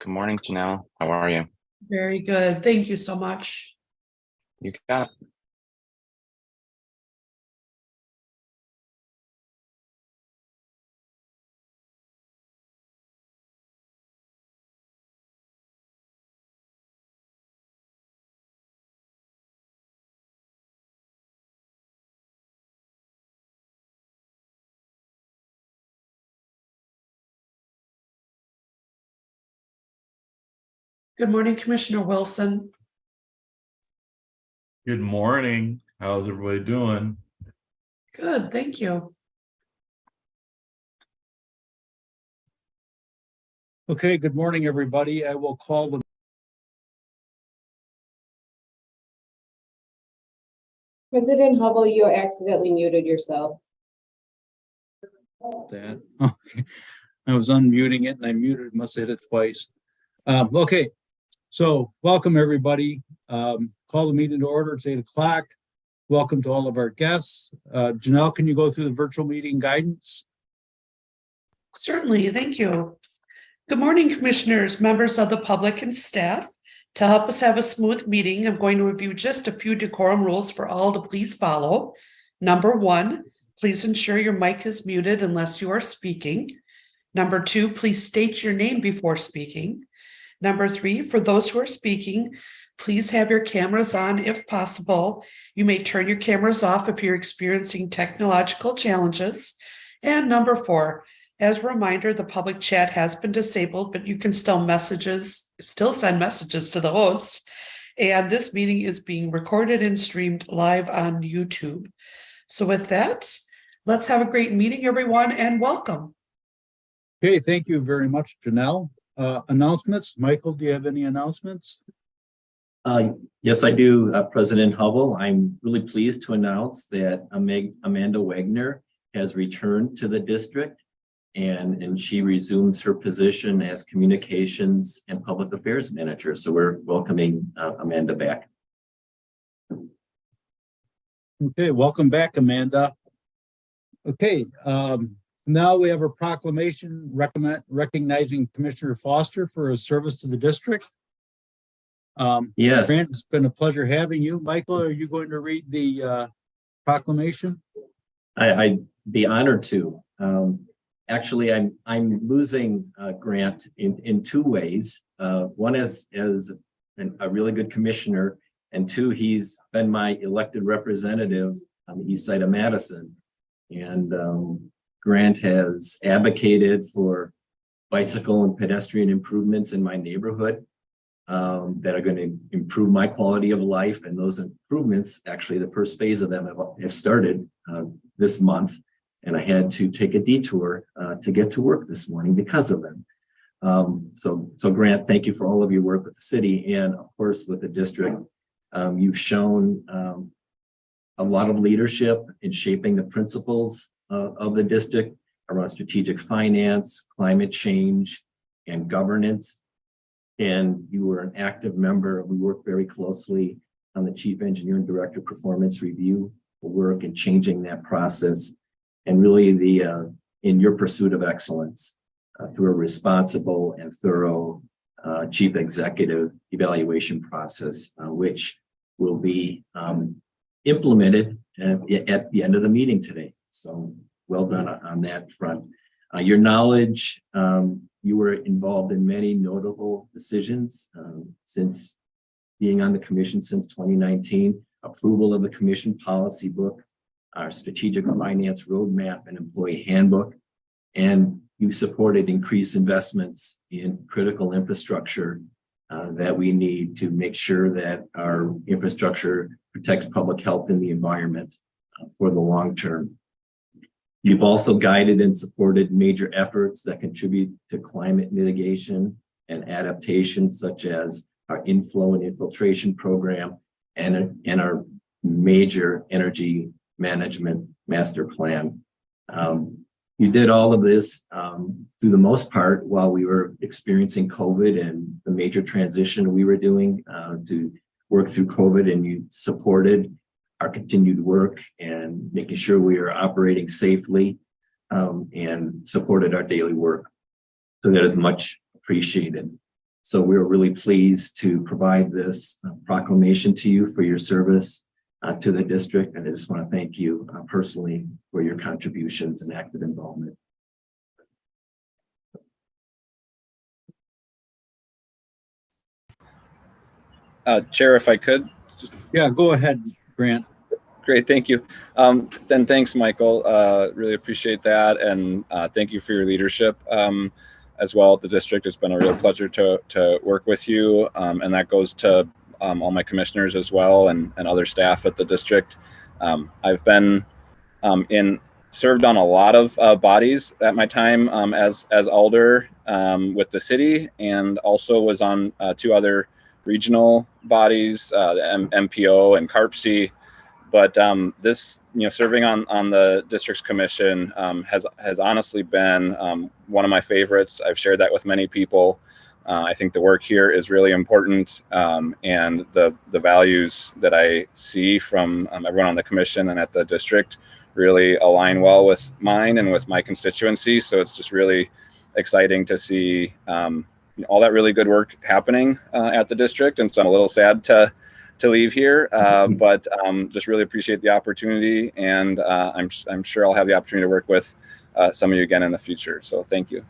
Good morning, Janelle. How are you? Very good. Thank you so much. You got it. Good morning, Commissioner Wilson. Good morning. How's everybody doing? Good, thank you. Okay, good morning, everybody. I will call the President Hubble, you accidentally muted yourself. that. Okay, I was unmuting it and I muted, must have hit it twice. Okay, so welcome everybody. Call the meeting to order. It's 8 o'clock. Welcome to all of our guests. Janelle, can you go through the virtual meeting guidance? Certainly, thank you. Good morning, Commissioners, members of the public and staff. To help us have a smooth meeting, I'm going to review just a few decorum rules for all to please follow. Number 1, please ensure your mic is muted unless you are speaking. Number 2, please state your name before speaking. Number 3, for those who are speaking, please have your cameras on if possible. You may turn your cameras off if you're experiencing technological challenges. And number 4, as a reminder, the public chat has been disabled, but you can still send messages to the host. And this meeting is being recorded and streamed live on YouTube. So with that, let's have a great meeting, everyone, and welcome. Okay, thank you very much, Janelle. Announcements. Michael, do you have any announcements? Yes, I do, President Hubble. I'm really pleased to announce that Amanda Wagner has returned to the district and she resumes her position as Communications and Public Affairs Manager. So we're welcoming Amanda back. Okay, welcome back, Amanda. Okay, now we have a proclamation recognizing Commissioner Foster for his service to the district. Yes. Grant, it's been a pleasure having you. Michael, are you going to read the proclamation? I'd be honored to. Actually, I'm losing Grant in 2 ways. One is a really good commissioner, and 2, he's been my elected representative on the east side of Madison. And Grant has advocated for bicycle and pedestrian improvements in my neighborhood that are going to improve my quality of life. And those improvements, actually, the first phase of them have started this month. And I had to take a detour to get to work this morning because of them. So Grant, thank you for all of your work with the city and of course with the district. You've shown a lot of leadership in shaping the principles of the district around strategic finance, climate change, and governance. And you were an active member. We worked very closely on the Chief Engineer and Director Performance Review work and changing that process. And really in your pursuit of excellence through a responsible and thorough chief executive evaluation process, which will be implemented at the end of the meeting today. So well done on that front. Your knowledge, you were involved in many notable decisions since being on the commission since 2019, approval of the commission policy book, our strategic finance roadmap and employee handbook, and you supported increased investments in critical infrastructure that we need to make sure that our infrastructure protects public health and the environment for the long term. You've also guided and supported major efforts that contribute to climate mitigation and adaptation, such as our inflow and infiltration program and our major energy management master plan. You did all of this through the most part while we were experiencing COVID and the major transition we were doing to work through COVID, and you supported our continued work and making sure we are operating safely and supported our daily work. So that is much appreciated. So we're really pleased to provide this proclamation to you for your service to the district. And I just want to thank you personally for your contributions and active involvement. Chair, if I could. Yeah, go ahead, Grant. Great, thank you. Then thanks, Michael. Really appreciate that, and thank you for your leadership as well at the district. It's been a real pleasure to work with you, and that goes to all my commissioners as well, and other staff at the district. I've been served on a lot of bodies at my time as alder with the city, and also was on 2 other regional bodies, the MPO and CARPC. But this, serving on the district's commission has honestly been one of my favorites. I've shared that with many people. I think the work here is really important, and the values that I see from everyone on the commission and at the district really align well with mine and with my constituency. So it's just really exciting to see all that really good work happening at the district. And so I'm a little sad to leave here, but just really appreciate the opportunity, and I'm sure I'll have the opportunity to work with some of you again in the future. So thank you.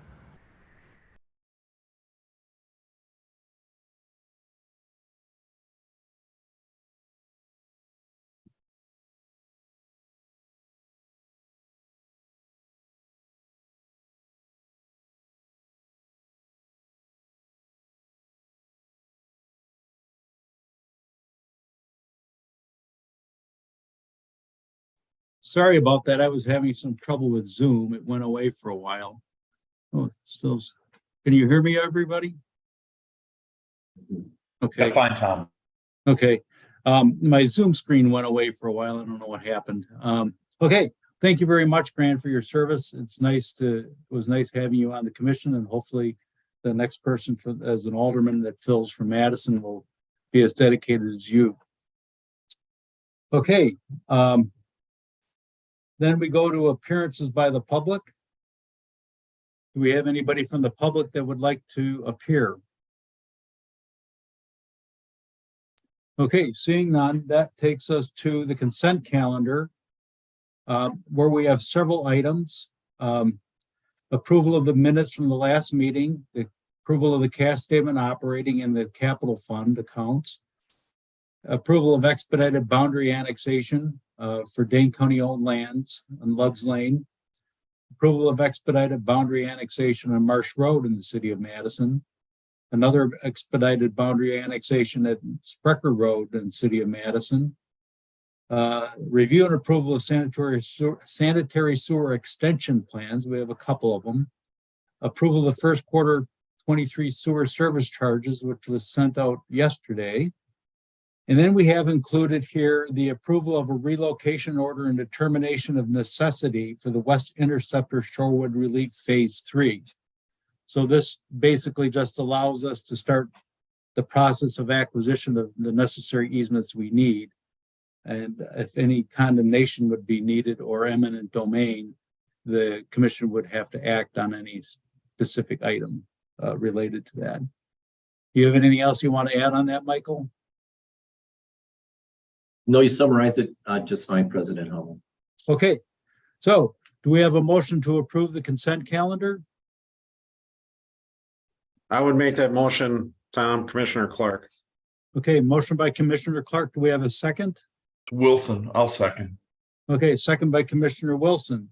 Sorry about that. I was having some trouble with Zoom. It went away for a while. Oh, still, can you hear me, everybody? Okay. Yeah, fine, Tom. Okay. My Zoom screen went away for a while. I don't know what happened. Okay. Thank you very much, Grant, for your service. It was nice having you on the commission, and hopefully the next person as an alderman that fills for Madison will be as dedicated as you. Okay. Then we go to appearances by the public. Do we have anybody from the public that would like to appear? Okay, seeing none, that takes us to the consent calendar, where we have several items. Approval of the minutes from the last meeting, the approval of the cash statement operating in the capital fund accounts, approval of expedited boundary annexation for Dane County owned lands on Ludds Lane, approval of expedited boundary annexation on Marsh Road in the city of Madison, another expedited boundary annexation at Sprecher Road in the city of Madison, review and approval of sanitary sewer extension plans. We have a couple of them. Approval of the first quarter 23 sewer service charges, which was sent out yesterday. And then we have included here the approval of a relocation order and determination of necessity for the West Interceptor Shorewood Relief Phase 3. So this basically just allows us to start the process of acquisition of the necessary easements we need. And if any condemnation would be needed or eminent domain, the commission would have to act on any specific item related to that. Do you have anything else you want to add on that, Michael? No, you summarized it just fine, President Hubble. Okay, so do we have a motion to approve the consent calendar? I would make that motion, Tom, Commissioner Clark. Okay, motion by Commissioner Clark. Do we have a second? Wilson, I'll second. Okay, second by Commissioner Wilson.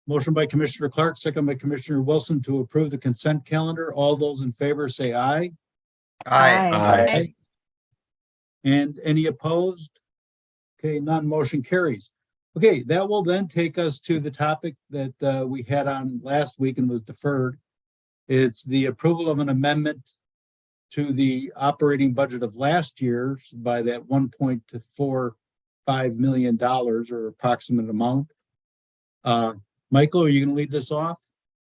Motion by Commissioner Clark, second by Commissioner Wilson to approve the consent calendar. All those in favor say aye. Aye. And any opposed? Okay, none, motion carries. Okay, that will then take us to the topic that we had on last week and was deferred. It's the approval of an amendment to the operating budget of last year by that $1.45 million or approximate amount. Michael, are you going to lead this off?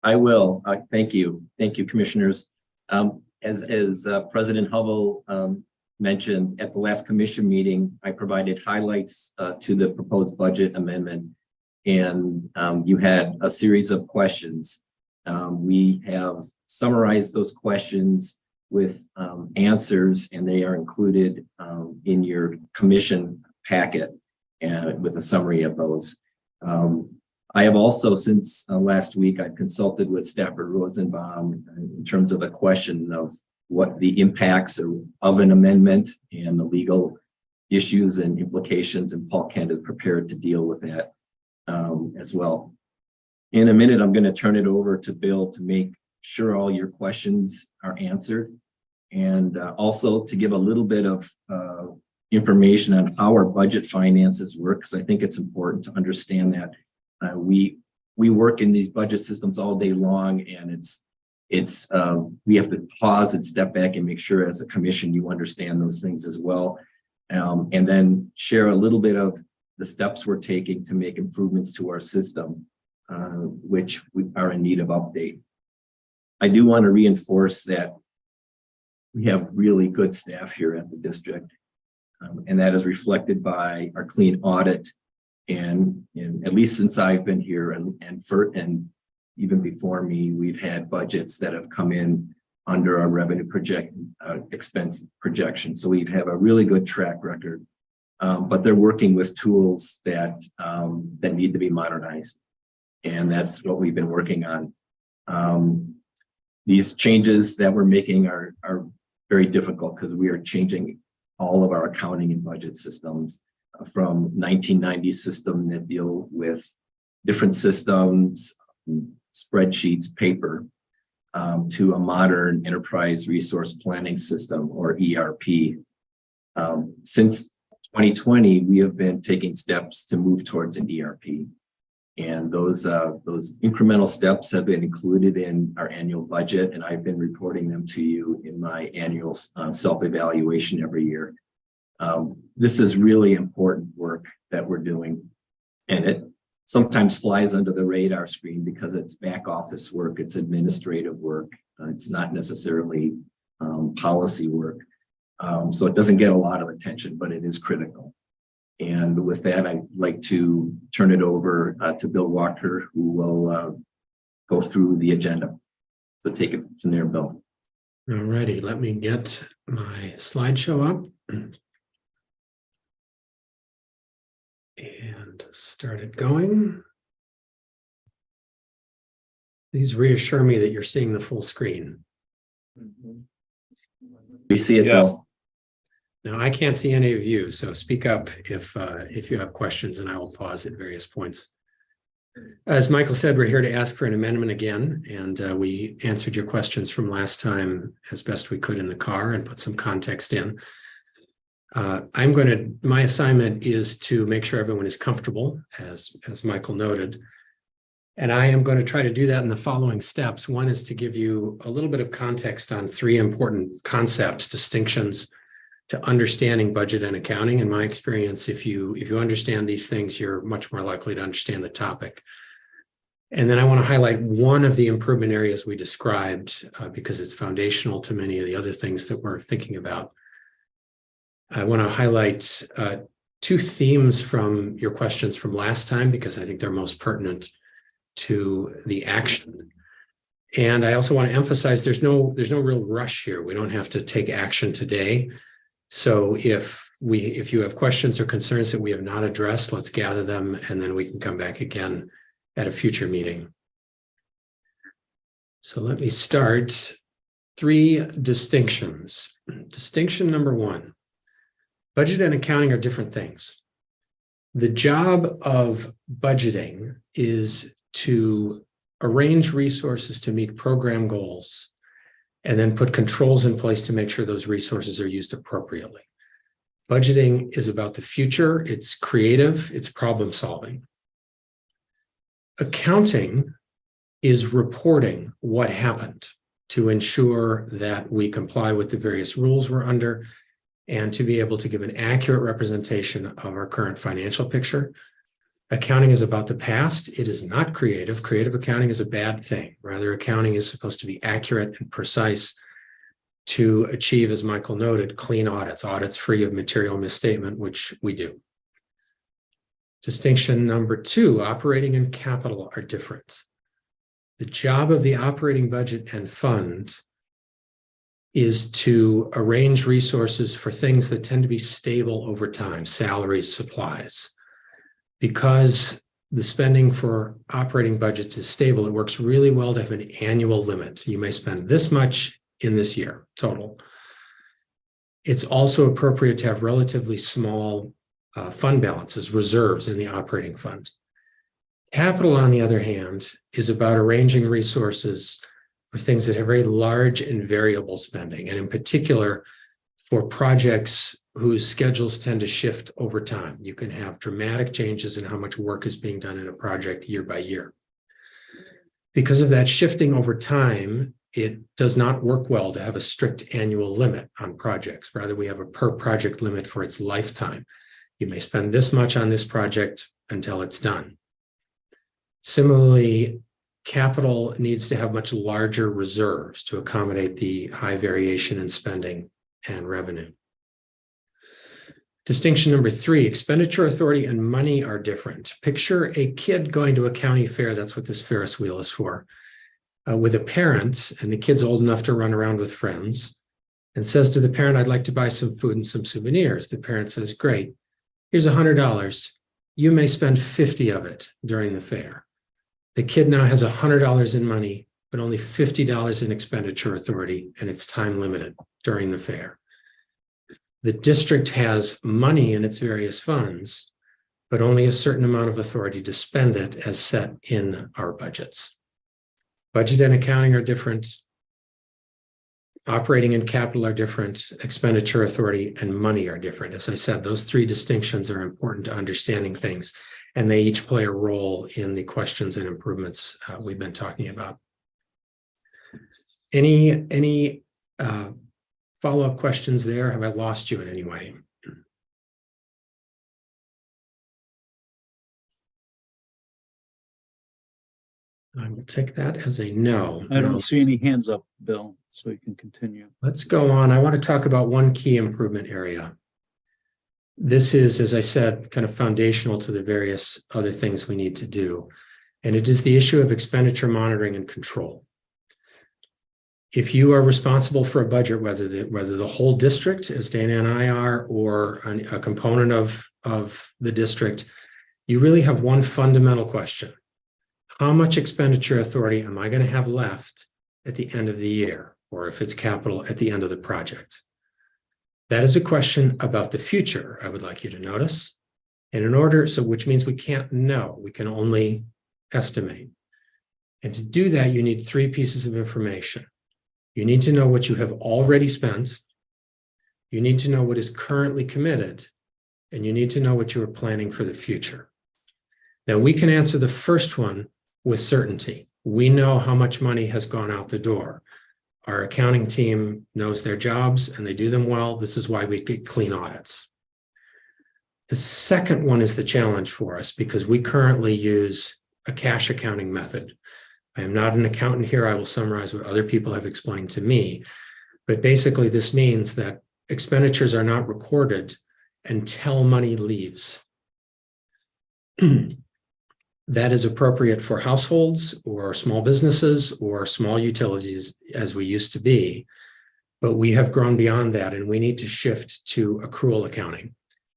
I will. Thank you. Thank you, commissioners. As President Hubble mentioned at the last commission meeting, I provided highlights to the proposed budget amendment, and you had a series of questions. We have summarized those questions with answers, and they are included in your commission packet and with a summary of those. I have also, since last week, I've consulted with Stafford Rosenbaum in terms of the question of what the impacts of an amendment and the legal issues and implications, and Paul Kent is prepared to deal with that as well. In a minute, I'm going to turn it over to Bill to make sure all your questions are answered, and also to give a little bit of information on how our budget finances work, because I think it's important to understand that we work in these budget systems all day long, and we have to pause and step back and make sure as a commission you understand those things as well, and then share a little bit of the steps we're taking to make improvements to our system, which we are in need of update. I do want to reinforce that we have really good staff here at the district, and that is reflected by our clean audit. And at least since I've been here, and even before me, we've had budgets that have come in under our revenue expense projection. So we have a really good track record, but they're working with tools that need to be modernized, and that's what we've been working on. These changes that we're making are very difficult because we are changing all of our accounting and budget systems from 1990 system that deal with different systems, spreadsheets, paper, to a modern enterprise resource planning system, or ERP. Since 2020, we have been taking steps to move towards an ERP. And those incremental steps have been included in our annual budget, and I've been reporting them to you in my annual self-evaluation every year. This is really important work that we're doing, and it sometimes flies under the radar screen because it's back office work, it's administrative work, it's not necessarily policy work. So it doesn't get a lot of attention, but it is critical. And with that, I'd like to turn it over to Bill Walker, who will go through the agenda. So take it from there, Bill. All righty, let me get my slideshow up and start it going. Please reassure me that you're seeing the full screen. We see it, Yes. Bill. Now, I can't see any of you, so speak up if you have questions, and I will pause at various points. As Michael said, we're here to ask for an amendment again, and we answered your questions from last time as best we could in the car and put some context in. My assignment is to make sure everyone is comfortable, as Michael noted. And I am going to try to do that in the following steps. One is to give you a little bit of context on three important concepts, distinctions to understanding budget and accounting. In my experience, if you understand these things, you're much more likely to understand the topic. And then I want to highlight one of the improvement areas we described because it's foundational to many of the other things that we're thinking about. I want to highlight two themes from your questions from last time because I think they're most pertinent to the action. And I also want to emphasize there's no real rush here. We don't have to take action today. So if you have questions or concerns that we have not addressed, let's gather them, and then we can come back again at a future meeting. So let me start. Three distinctions. Distinction number one, budget and accounting are different things. The job of budgeting is to arrange resources to meet program goals and then put controls in place to make sure those resources are used appropriately. Budgeting is about the future, it's creative, it's problem solving. Accounting is reporting what happened to ensure that we comply with the various rules we're under and to be able to give an accurate representation of our current financial picture. Accounting is about the past. It is not creative. Creative accounting is a bad thing. Rather, accounting is supposed to be accurate and precise to achieve, as Michael noted, clean audits free of material misstatement, which we do. Distinction number two, operating and capital are different. The job of the operating budget and fund is to arrange resources for things that tend to be stable over time, salaries, supplies. Because the spending for operating budgets is stable, it works really well to have an annual limit. You may spend this much in this year total. It's also appropriate to have relatively small fund balances, reserves in the operating fund. Capital, on the other hand, is about arranging resources for things that have very large and variable spending, and in particular, for projects whose schedules tend to shift over time. You can have dramatic changes in how much work is being done in a project year by year. Because of that shifting over time, it does not work well to have a strict annual limit on projects. Rather, we have a per project limit for its lifetime. You may spend this much on this project until it's done. Similarly, capital needs to have much larger reserves to accommodate the high variation in spending and revenue. Distinction number 3, expenditure authority and money are different. Picture a kid going to a county fair, that's what this Ferris wheel is for, with a parent, and the kid's old enough to run around with friends, and says to the parent, I'd like to buy some food and some souvenirs. The parent says, great, here's $100. You may spend 50 of it during the fair. The kid now has $100 in money, but only $50 in expenditure authority, and it's time limited during the fair. The district has money in its various funds, but only a certain amount of authority to spend it as set in our budgets. Budget and accounting are different. Operating and capital are different. Expenditure authority and money are different. As I said, those 3 distinctions are important to understanding things, and they each play a role in the questions and improvements we've been talking about. Any follow-up questions there? Have I lost you in any way? I will take that as a no. I don't see any hands up, Bill, so you can continue. Let's go on. I want to talk about one key improvement area. This is, as I said, kind of foundational to the various other things we need to do. And it is the issue of expenditure monitoring and control. If you are responsible for a budget, whether the whole district, as Dana and I are, or a component of the district, you really have one fundamental question. How much expenditure authority am I going to have left at the end of the year, or if it's capital, at the end of the project? That is a question about the future, I would like you to notice. And in order, which means we can't know, we can only estimate. And to do that, you need 3 pieces of information. You need to know what you have already spent. You need to know what is currently committed, and you need to know what you are planning for the future. Now, we can answer the first one with certainty. We know how much money has gone out the door. Our accounting team knows their jobs and they do them well. This is why we get clean audits. The second one is the challenge for us because we currently use a cash accounting method. I am not an accountant here. I will summarize what other people have explained to me. But basically, this means that expenditures are not recorded until money leaves. That is appropriate for households or small businesses or small utilities as we used to be. But we have grown beyond that, and we need to shift to accrual accounting,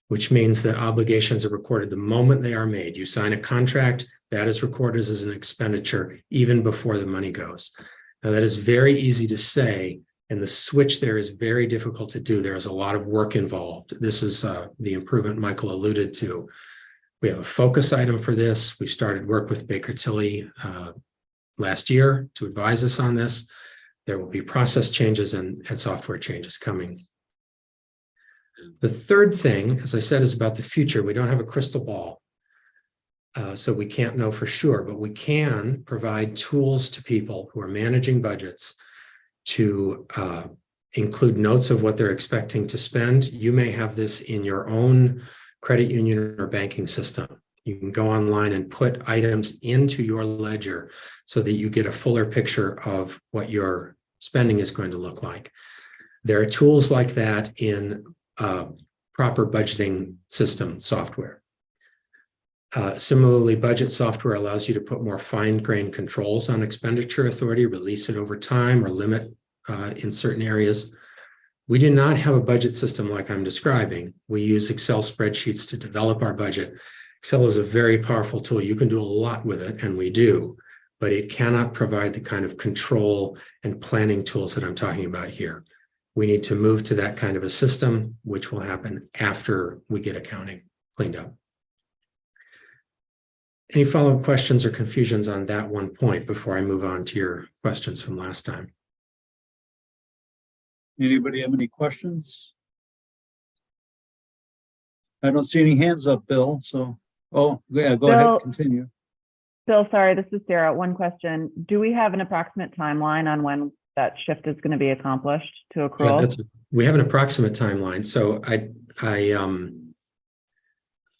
which means that obligations are recorded the moment they are made. You sign a contract, that is recorded as an expenditure even before the money goes. Now, that is very easy to say, and the switch there is very difficult to do. There is a lot of work involved. This is the improvement Michael alluded to. We have a focus item for this. We started work with Baker Tilly last year to advise us on this. There will be process changes and software changes coming. The third thing, as I said, is about the future. We don't have a crystal ball, so we can't know for sure, but we can provide tools to people who are managing budgets to include notes of what they're expecting to spend. You may have this in your own credit union or banking system. You can go online and put items into your ledger so that you get a fuller picture of what your spending is going to look like. There are tools like that in proper budgeting system software. Similarly, budget software allows you to put more fine-grained controls on expenditure authority, release it over time, or limit in certain areas. We do not have a budget system like I'm describing. We use Excel spreadsheets to develop our budget. Excel is a very powerful tool. You can do a lot with it, and we do, but it cannot provide the kind of control and planning tools that I'm talking about here. We need to move to that kind of a system, which will happen after we get accounting cleaned up. Any follow-up questions or confusions on that one point before I move on to your questions from last time? Anybody have any questions? I don't see any hands up, Bill, so, oh, yeah, go ahead, continue. Bill, sorry, this is Sarah. One question. Do we have an approximate timeline on when that shift is going to be accomplished to accrual? We have an approximate timeline. So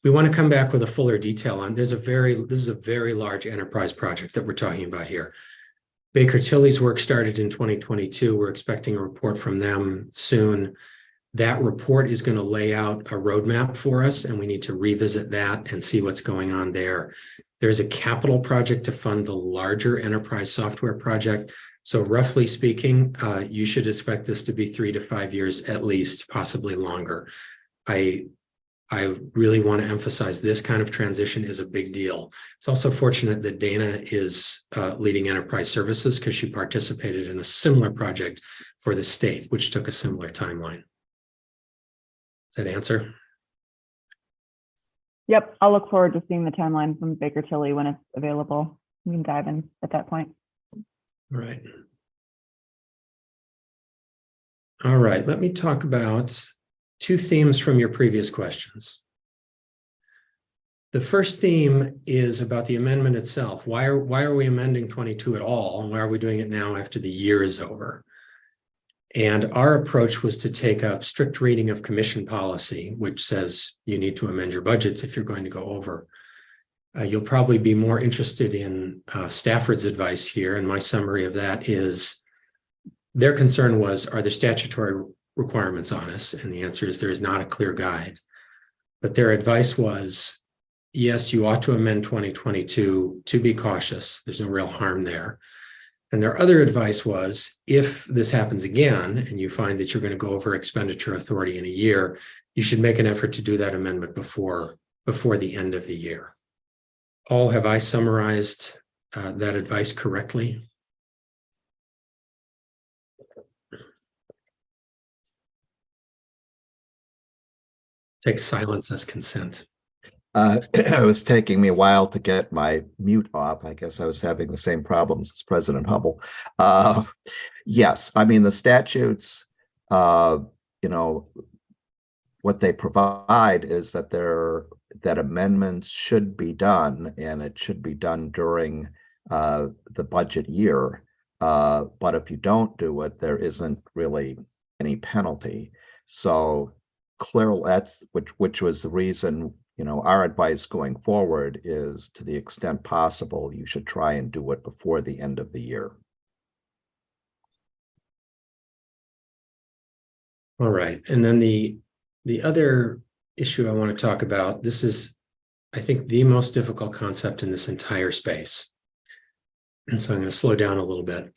we want to come back with a fuller detail on, this is a very large enterprise project that we're talking about here. Baker Tilly's work started in 2022. We're expecting a report from them soon. That report is going to lay out a roadmap for us, and we need to revisit that and see what's going on there. There's a capital project to fund the larger enterprise software project. So roughly speaking, you should expect this to be 3 to 5 years at least, possibly longer. I really want to emphasize this kind of transition is a big deal. It's also fortunate that Dana is leading enterprise services because she participated in a similar project for the state, which took a similar timeline. Does that answer? Yep, I'll look forward to seeing the timeline from Baker Tilly when it's available. We can dive in at that point. Right. All right, let me talk about 2 themes from your previous questions. The first theme is about the amendment itself. Why are we amending 22 at all? And why are we doing it now after the year is over? And our approach was to take a strict reading of commission policy, which says you need to amend your budgets if you're going to go over. You'll probably be more interested in Stafford's advice here. And my summary of that is their concern was, are there statutory requirements on us? And the answer is there is not a clear guide. But their advice was, yes, you ought to amend 2022 to be cautious. There's no real harm there. And their other advice was, if this happens again and you find that you're going to go over expenditure authority in a year, you should make an effort to do that amendment before the end of the year. Paul, have I summarized that advice correctly? Take silence as consent. It was taking me a while to get my mute off. I guess I was having the same problems as President Hubble. Yes, I mean, the statutes, what they provide is that amendments should be done, and it should be done during the budget year. But if you don't do it, there isn't really any penalty. So clearly, that's which was the reason. Our advice going forward is, to the extent possible, you should try and do it before the end of the year. All right. And then the other issue I want to talk about, this is, I think, the most difficult concept in this entire space. And so I'm going to slow down a little bit.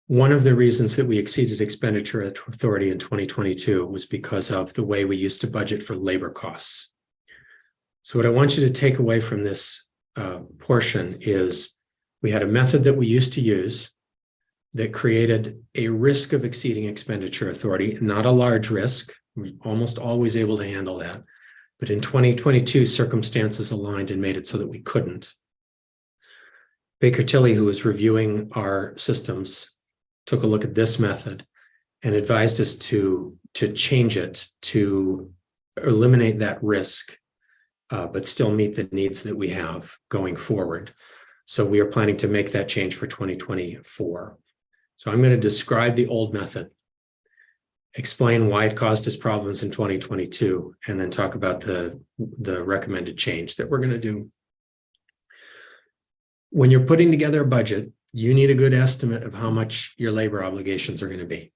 One of the reasons that we exceeded expenditure authority in 2022 was because of the way we used to budget for labor costs. So what I want you to take away from this portion is we had a method that we used to use that created a risk of exceeding expenditure authority, not a large risk. We're almost always able to handle that. But in 2022, circumstances aligned and made it so that we couldn't. Baker Tilly, who was reviewing our systems, took a look at this method and advised us to change it to eliminate that risk, but still meet the needs that we have going forward. So we are planning to make that change for 2024. So I'm going to describe the old method, explain why it caused us problems in 2022, and then talk about the recommended change that we're going to do. When you're putting together a budget, you need a good estimate of how much your labor obligations are going to be.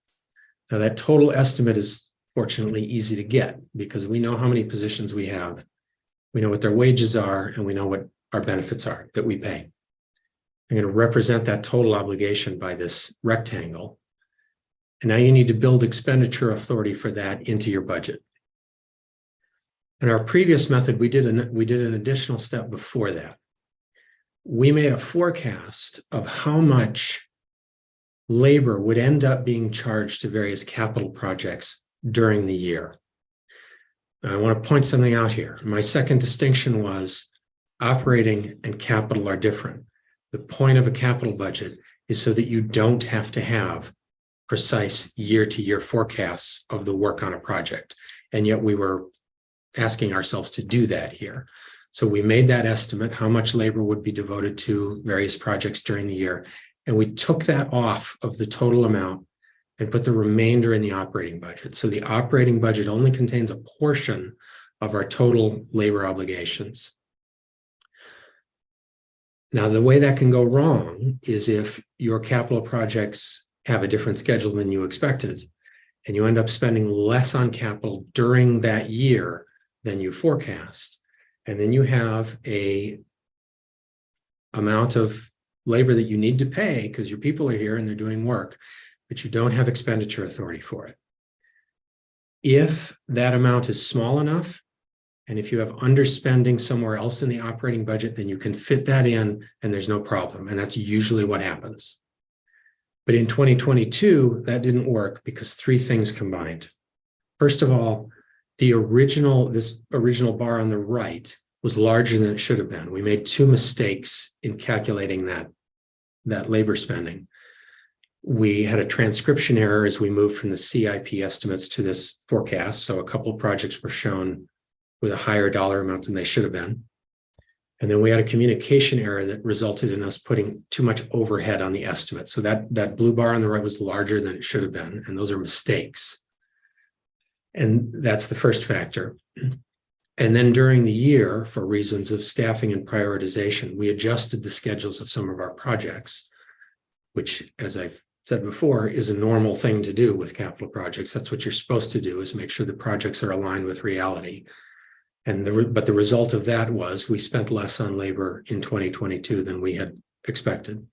Now, that total estimate is fortunately easy to get because we know how many positions we have We know what their wages are, and we know what our benefits are that we pay. I'm going to represent that total obligation by this rectangle. And now you need to build expenditure authority for that into your budget. In our previous method, we did an additional step before that. We made a forecast of how much labor would end up being charged to various capital projects during the year. Now, I want to point something out here. My second distinction was operating and capital are different. The point of a capital budget is so that you don't have to have precise year-to-year forecasts of the work on a project. And yet we were asking ourselves to do that here. So we made that estimate, how much labor would be devoted to various projects during the year. And we took that off of the total amount and put the remainder in the operating budget. So the operating budget only contains a portion of our total labor obligations. Now, the way that can go wrong is if your capital projects have a different schedule than you expected, and you end up spending less on capital during that year than you forecast. And then you have a amount of labor that you need to pay because your people are here and they're doing work, but you don't have expenditure authority for it. If that amount is small enough, and if you have underspending somewhere else in the operating budget, then you can fit that in and there's no problem. And that's usually what happens. But in 2022, that didn't work because three things combined. First of all, this original bar on the right was larger than it should have been. We made two mistakes in calculating that labor spending. We had a transcription error as we moved from the CIP estimates to this forecast. So a couple of projects were shown with a higher dollar amount than they should have been. And then we had a communication error that resulted in us putting too much overhead on the estimate. So that blue bar on the right was larger than it should have been. And those are mistakes. And that's the first factor. And then during the year, for reasons of staffing and prioritization, we adjusted the schedules of some of our projects, which, as I've said before, is a normal thing to do with capital projects. That's what you're supposed to do, is make sure the projects are aligned with reality. But the result of that was we spent less on labor in 2022 than we had expected.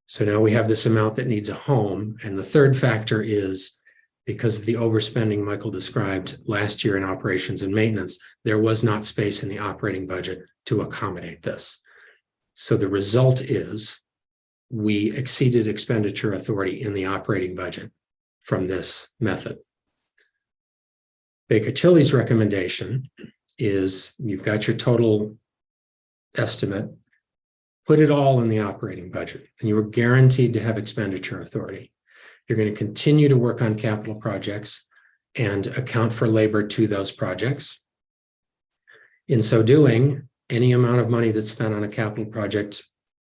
So now we have this amount that needs a home. And the third factor is because of the overspending Michael described last year in operations and maintenance, there was not space in the operating budget to accommodate this. So the result is we exceeded expenditure authority in the operating budget from this method. Baker Tilly's recommendation is you've got your total estimate, put it all in the operating budget, and you are guaranteed to have expenditure authority. You're going to continue to work on capital projects and account for labor to those projects. In so doing, any amount of money that's spent on a capital project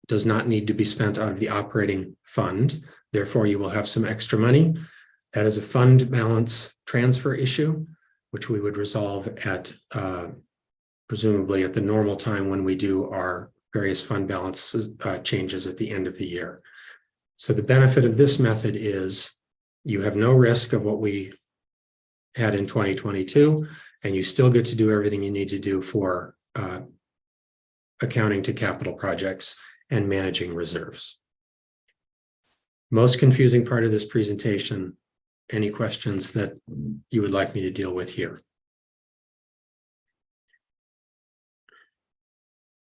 does not need to be spent out of the operating fund. Therefore, you will have some extra money. That is a fund balance transfer issue, which we would resolve at presumably at the normal time when we do our various fund balance changes at the end of the year. So the benefit of this method is you have no risk of what we had in 2022, and you still get to do everything you need to do for accounting to capital projects and managing reserves. Most confusing part of this presentation. Any questions that you would like me to deal with here?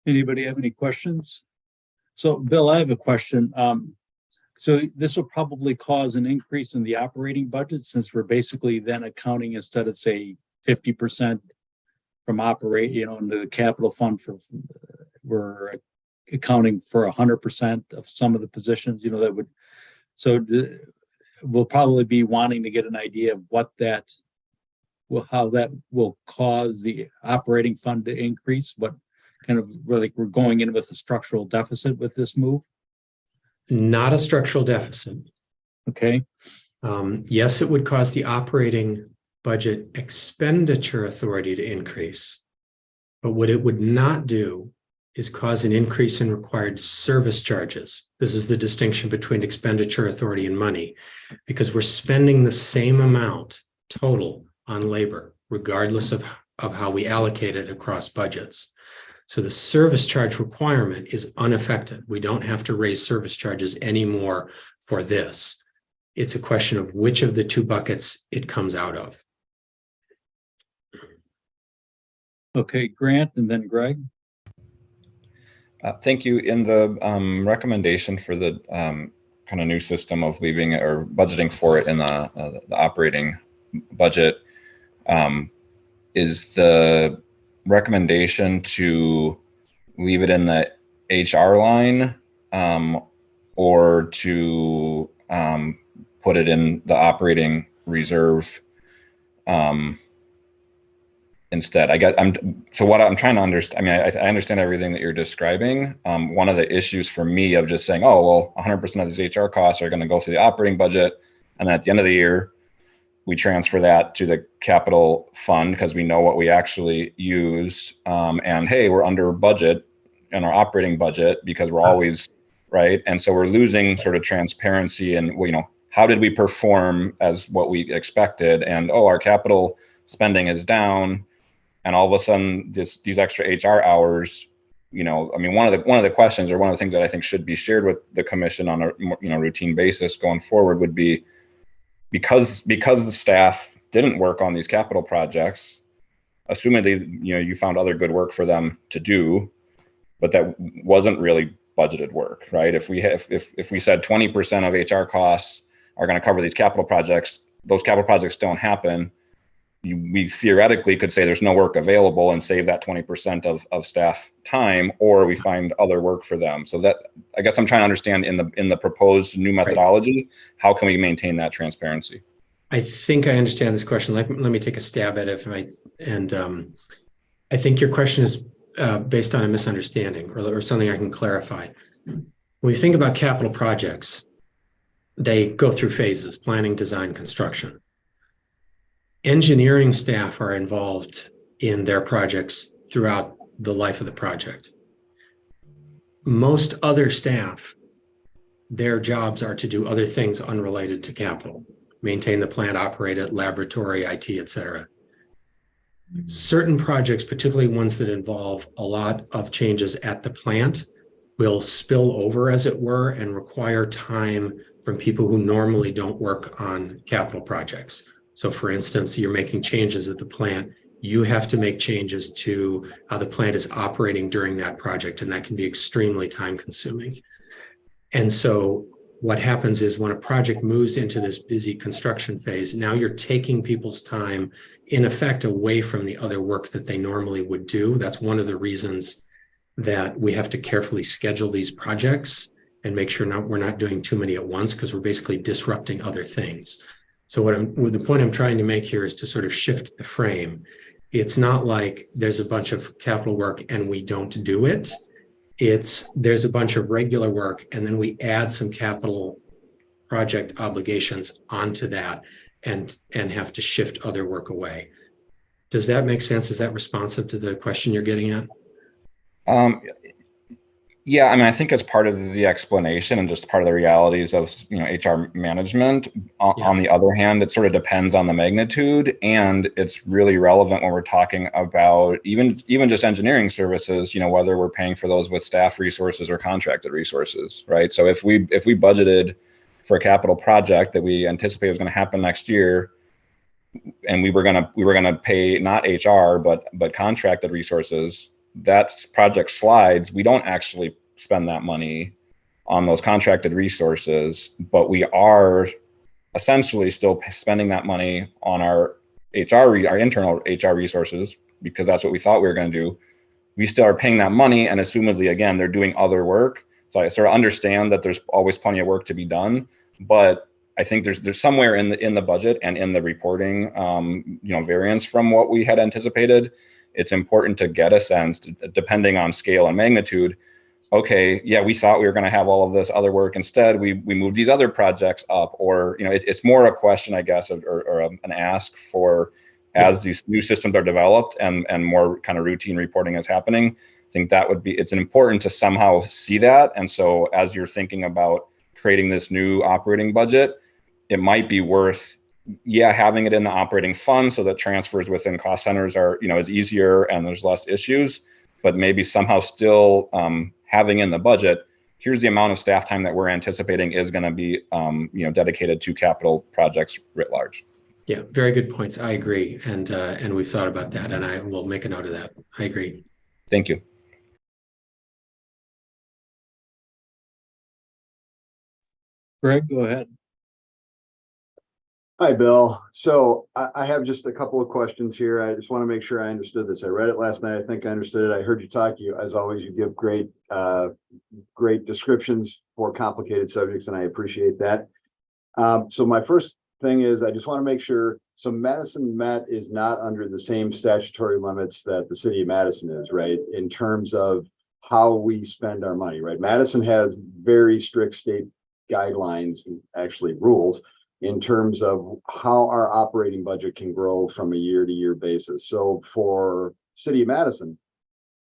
Anybody have any questions? So Bill, I have a question. So this will probably cause an increase in the operating budget since we're basically then accounting instead of say 50% from into the capital fund we're accounting for 100% of some of the positions, that would, we'll probably be wanting to get an idea of how that will cause the operating fund to increase, what kind of like we're going in with a structural deficit with this move? Not a structural deficit. Okay. Yes, it would cause the operating budget expenditure authority to increase, but what it would not do is cause an increase in required service charges. This is the distinction between expenditure authority and money, because we're spending the same amount total on labor, regardless of of how we allocate it across budgets. So the service charge requirement is unaffected. We don't have to raise service charges anymore for this. It's a question of which of the two buckets it comes out of. Okay, Grant and then Greg. Thank you. In the recommendation for the kind of new system of leaving it or budgeting for it in the operating budget, is the recommendation to leave it in the HR line or to put it in the operating reserve instead? So what I'm trying to understand, I mean, I understand everything that you're describing. One of the issues for me of just saying, oh, well, 100% of these HR costs are going to go through the operating budget, and then at the end of the year, we transfer that to the capital fund because we know what we actually used. And hey, we're under budget in our operating budget because we're always right. And so we're losing sort of transparency and, you know, how did we perform as what we expected? And oh, our capital spending is down. And all of a sudden these extra HR hours, you know, I mean, one of the questions or one of the things that I think should be shared with the commission on a, you know, routine basis going forward would be, because the staff didn't work on these capital projects, assumedly, you know, you found other good work for them to do, but that wasn't really budgeted work, right? If we said 20% of HR costs are going to cover these capital projects, those capital projects don't happen. We theoretically could say there's no work available and save that 20% of staff time, or we find other work for them. So that, I guess I'm trying to understand in the proposed new methodology, how can we maintain that transparency? I think I understand this question. Let me take a stab at it. I think your question is based on a misunderstanding or something I can clarify. When you think about capital projects, they go through phases: planning, design, construction. Engineering staff are involved in their projects throughout the life of the project. Most other staff, their jobs are to do other things unrelated to capital: maintain the plant, operate it, laboratory, IT, et cetera. Certain projects, particularly ones that involve a lot of changes at the plant, will spill over, as it were, and require time from people who normally don't work on capital projects. So for instance, you're making changes at the plant, you have to make changes to how the plant is operating during that project, and that can be extremely time consuming. And so what happens is when a project moves into this busy construction phase, now you're taking people's time, in effect, away from the other work that they normally would do. That's one of the reasons that we have to carefully schedule these projects and make sure we're not doing too many at once, because we're basically disrupting other things. So the point I'm trying to make here is to sort of shift the frame. It's not like there's a bunch of capital work and we don't do it. There's a bunch of regular work and then we add some capital project obligations onto that and have to shift other work away. Does that make sense? Is that responsive to the question you're getting at? Yeah, I mean, I think as part of the explanation and just part of the realities of, you know, HR management. On the other hand, it sort of depends on the magnitude, and it's really relevant when we're talking about even just engineering services. You know, whether we're paying for those with staff resources or contracted resources, right? So if we budgeted for a capital project that we anticipate was going to happen next year, and we were gonna pay not HR but contracted resources, that project slides, we don't actually spend that money on those contracted resources, but we are essentially still spending that money on our internal HR resources, because that's what we thought we were going to do. We still are paying that money, and assumedly, again, they're doing other work. So I sort of understand that there's always plenty of work to be done, but I think there's somewhere in the budget and in the reporting, you know, variance from what we had anticipated. It's important to get a sense, depending on scale and magnitude. Okay, yeah, we thought we were going to have all of this other work. Instead, we moved these other projects up, or, you know, it's more a question, I guess, or an ask for, as these new systems are developed and more kind of routine reporting is happening. I think that it's important to somehow see that. And so as you're thinking about creating this new operating budget, it might be worth yeah, having it in the operating fund so that transfers within cost centers are, is easier and there's less issues, but maybe somehow still having in the budget, here's the amount of staff time that we're anticipating is going to be, dedicated to capital projects writ large. Yeah, very good points. I agree. And we've thought about that, and I will make a note of that. I agree. Thank you. Greg, go ahead. Hi, Bill. So I have just a couple of questions here. I just want to make sure I understood this. I read it last night. I think I understood it. I heard you talk. As always, you give great descriptions for complicated subjects, and I appreciate that. So my first thing is, I just want to make sure, so Madison Met is not under the same statutory limits that the city of Madison is, right? In terms of how we spend our money, right? Madison has very strict state guidelines, actually rules, in terms of how our operating budget can grow from a year-to-year basis. So for City of Madison,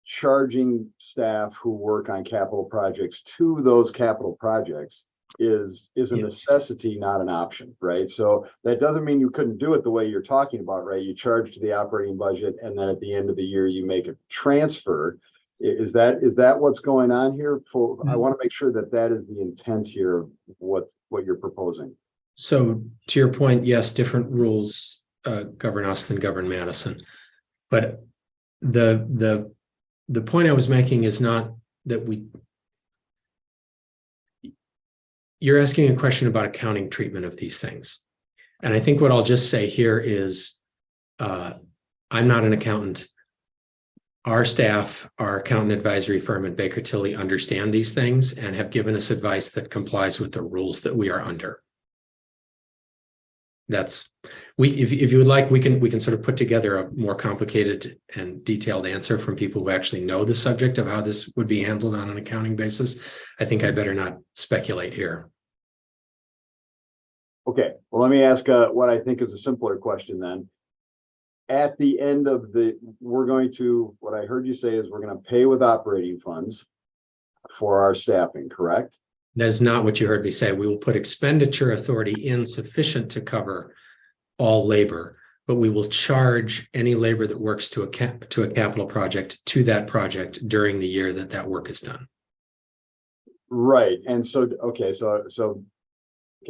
charging staff who work on capital projects to those capital projects is a necessity, not an option, right? So that doesn't mean you couldn't do it the way you're talking about, right? You charge to the operating budget, and then at the end of the year, you make a transfer. Is that what's going on here? I want to make sure that is the intent here of what you're proposing. So to your point, yes, different rules govern us than govern Madison. But the point I was making is not that you're asking a question about accounting treatment of these things. And I think what I'll just say here is I'm not an accountant. Our staff, our accountant advisory firm at Baker Tilly, understand these things and have given us advice that complies with the rules that we are under. If you would like, we can sort of put together a more complicated and detailed answer from people who actually know the subject of how this would be handled on an accounting basis. I think I better not speculate here. Okay, well, let me ask what I think is a simpler question then. At the end of what I heard you say is we're going to pay with operating funds for our staffing, correct? That is not what you heard me say. We will put expenditure authority in sufficient to cover all labor, but we will charge any labor that works to a capital project to that project during the year that work is done. Right. And so, okay,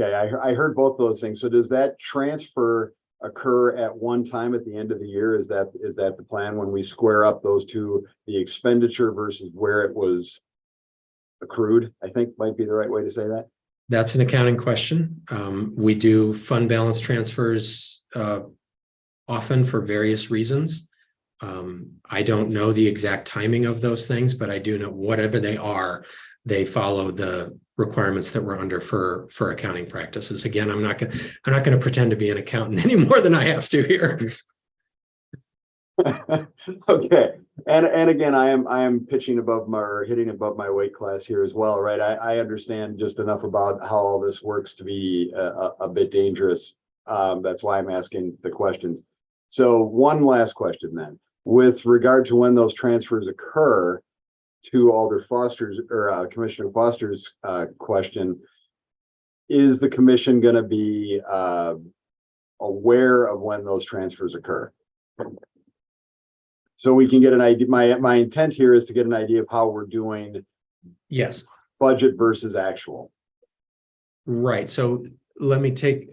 I heard both those things. So does that transfer occur at one time at the end of the year? Is that the plan when we square up those two, the expenditure versus where it was accrued, I think might be the right way to say that? That's an accounting question. We do fund balance transfers often for various reasons. I don't know the exact timing of those things, but I do know whatever they are, they follow the requirements that we're under for accounting practices. Again, I'm not going to pretend to be an accountant any more than I have to here. Okay. And again, I am pitching hitting above my weight class here as well, right? I understand just enough about how all this works to be a bit dangerous. That's why I'm asking the questions. So one last question then, with regard to when those transfers occur, to Alder Foster's or Commissioner Foster's question, is the commission going to be aware of when those transfers occur? So we can get an idea. My intent here is to get an idea of how we're doing. Yes. Budget versus actual. Right. So let me take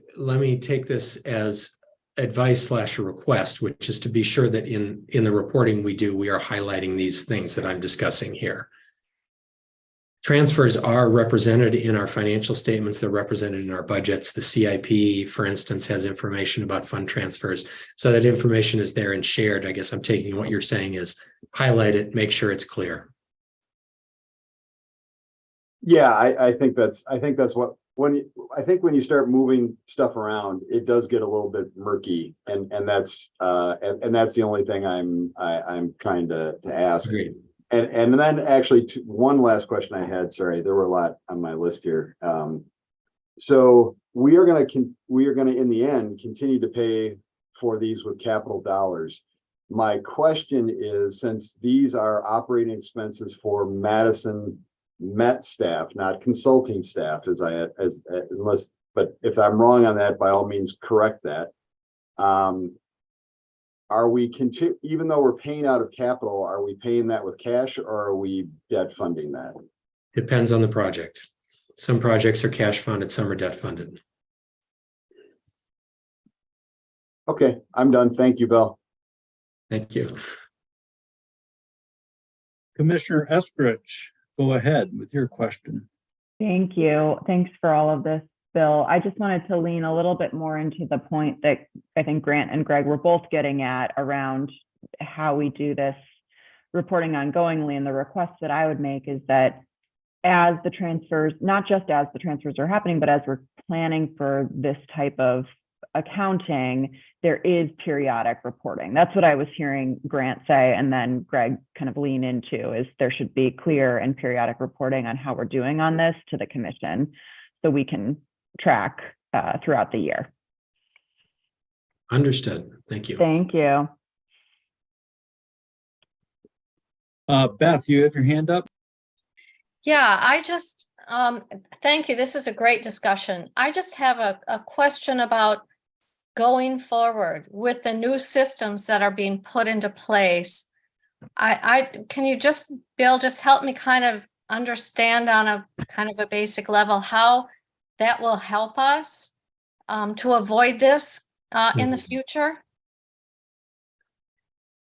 this as advice / a request, which is to be sure that in the reporting we are highlighting these things that I'm discussing here. Transfers are represented in our financial statements. They're represented in our budgets. The CIP, for instance, has information about fund transfers. So that information is there and shared. I guess I'm taking what you're saying is highlight it, make sure it's clear. Yeah, I think that's what when you start moving stuff around, it does get a little bit murky, and that's the only thing I'm trying to ask. Agreed. And then actually one last question I had, sorry, there were a lot on my list here. So we are going to in the end continue to pay for these with capital dollars. My question is, since these are operating expenses for Madison Met staff, not consulting staff, unless but if I'm wrong on that, by all means, correct that. Are we even though we're paying out of capital, are we paying that with cash or are we debt funding that? Depends on the project. Some projects are cash funded, some are debt funded. Okay, I'm done. Thank you, Bill. Thank you. Commissioner Eskridge, go ahead with your question. Thank you. Thanks for all of this, Bill. I just wanted to lean a little bit more into the point that I think Grant and Greg were both getting at around how we do this reporting ongoingly. And the request that I would make is that as the transfers, not just as the transfers are happening, but as we're planning for this type of accounting, there is periodic reporting. That's what I was hearing Grant say, and then Greg kind of lean into, is there should be clear and periodic reporting on how we're doing on this to the commission so we can track throughout the year. Understood. Thank you. Thank you. Beth, you have your hand up? Yeah, I just, thank you. This is a great discussion. I just have a question about going forward with the new systems that are being put into place. Can you just, Bill, just help me kind of understand on a kind of a basic level how that will help us to avoid this in the future?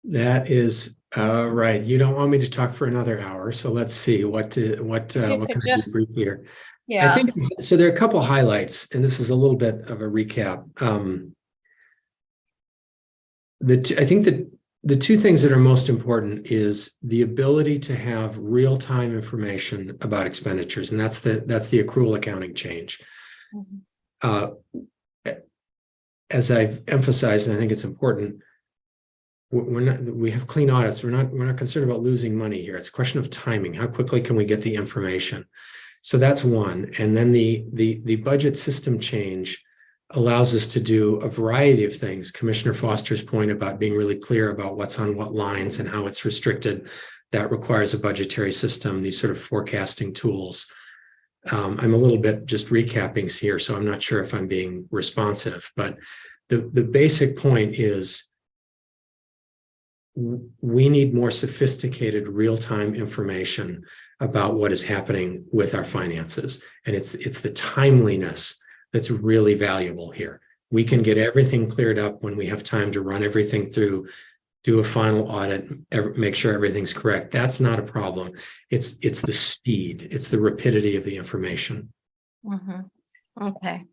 That is right. You don't want me to talk for another hour, so let's see what can I do brief here. Yeah. I think so. There are a couple highlights, and this is a little bit of a recap. I think that the two things that are most important is the ability to have real-time information about expenditures, and that's the accrual accounting change. Mm-hmm. As I've emphasized, and I think it's important, we have clean audits. We're not concerned about losing money here. It's a question of timing. How quickly can we get the information? So that's one. And then the budget system change allows us to do a variety of things. Commissioner Foster's point about being really clear about what's on what lines and how it's restricted, that requires a budgetary system, these sort of forecasting tools. I'm a little bit just recapping here, so I'm not sure if I'm being responsive, but the basic point is we need more sophisticated real-time information about what is happening with our finances. And it's the timeliness that's really valuable here. We can get everything cleared up when we have time to run everything through, do a final audit, make sure everything's correct. That's not a problem. It's the speed, it's the rapidity of the information. Mm-hmm. Okay.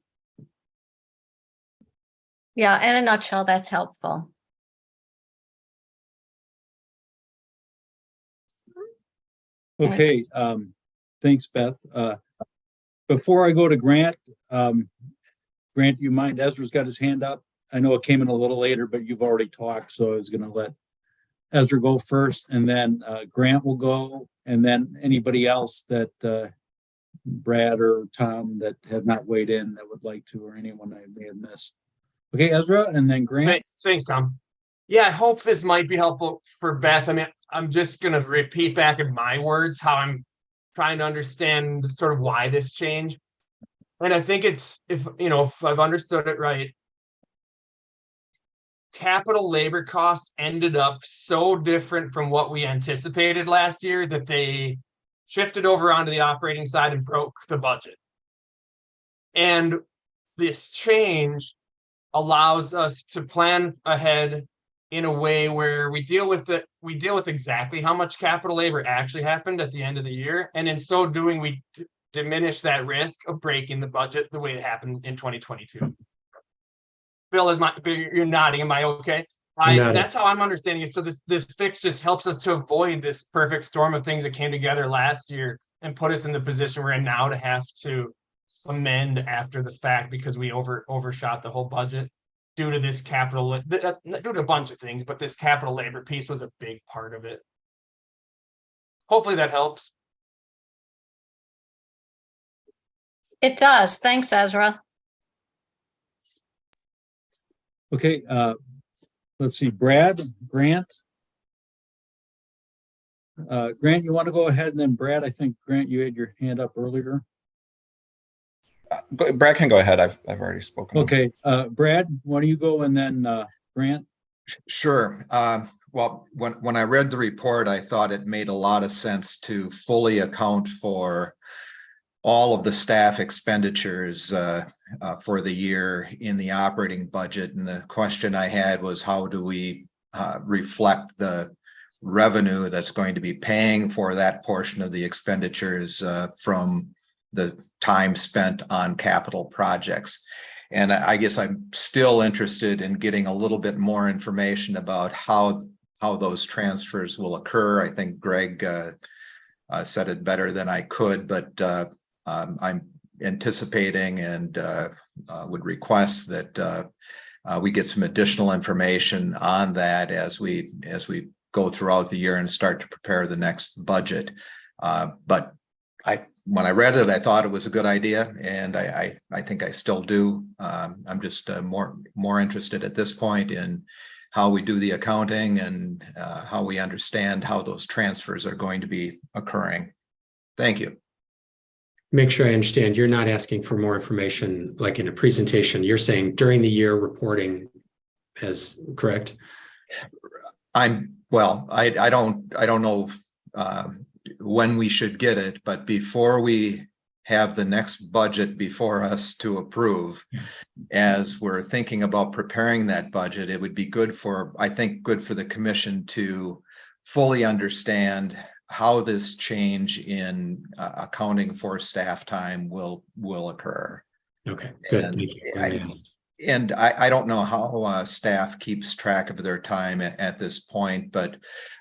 Yeah, in a nutshell, that's helpful. Okay, thanks, Beth. Before I go to Grant, Grant, do you mind? Ezra's got his hand up. I know it came in a little later, but you've already talked, so I was going to let Ezra go first, and then Grant will go, and then anybody else that Brad or Tom that have not weighed in that would like to, or anyone I may have missed. Okay, Ezra, and then Grant. Thanks, Tom. Yeah, I hope this might be helpful for Beth. I mean, I'm just going to repeat back in my words how I'm trying to understand sort of why this change. And I think it's, if I've understood it right, capital labor costs ended up so different from what we anticipated last year that they shifted over onto the operating side and broke the budget. And this change allows us to plan ahead in a way where we deal with exactly how much capital labor actually happened at the end of the year. And in so doing, we diminish that risk of breaking the budget the way it happened in 2022. Bill, you're nodding. Am I okay? That's how I'm understanding it. So this fix just helps us to avoid this perfect storm of things that came together last year and put us in the position we're in now to have to amend after the fact because we overshot the whole budget due to this due to a bunch of things, but this capital labor piece was a big part of it. Hopefully that helps. It does. Thanks, Ezra. Okay, let's see, Brad, Grant. Grant, you want to go ahead, and then Brad, I think, Grant, you had your hand up earlier. Brad can go ahead. I've already spoken. Okay, Brad, why don't you go and then Grant? Sure. Well, when I read the report, I thought it made a lot of sense to fully account for all of the staff expenditures for the year in the operating budget. And the question I had was, how do we reflect the revenue that's going to be paying for that portion of the expenditures from the time spent on capital projects? And I guess I'm still interested in getting a little bit more information about how those transfers will occur. I think Greg said it better than I could, but I'm anticipating and would request that we get some additional information on that as we go throughout the year and start to prepare the next budget. But when I read it, I thought it was a good idea, and I think I still do. I'm just more interested at this point in how we do the accounting and how we understand how those transfers are going to be occurring. Thank you. Make sure I understand. You're not asking for more information like in a presentation. You're saying during the year reporting, as correct? I don't know when we should get it, but before we have the next budget before us to approve, as we're thinking about preparing that budget, it would be good for the commission to fully understand how this change in accounting for staff time will occur. Okay, good. Thank you. And I don't know how staff keeps track of their time at this point, but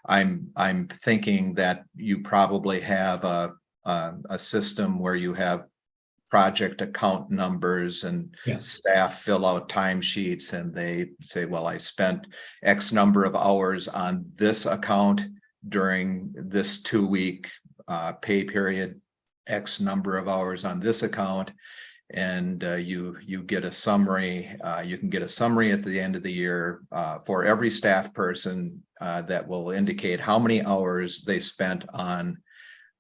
I'm thinking that you probably have a system where you have project account numbers and staff fill out timesheets and they say, well, I spent X number of hours on this account during this 2-week pay period, X number of hours on this account. And you get a summary. You can get a summary at the end of the year for every staff person that will indicate how many hours they spent on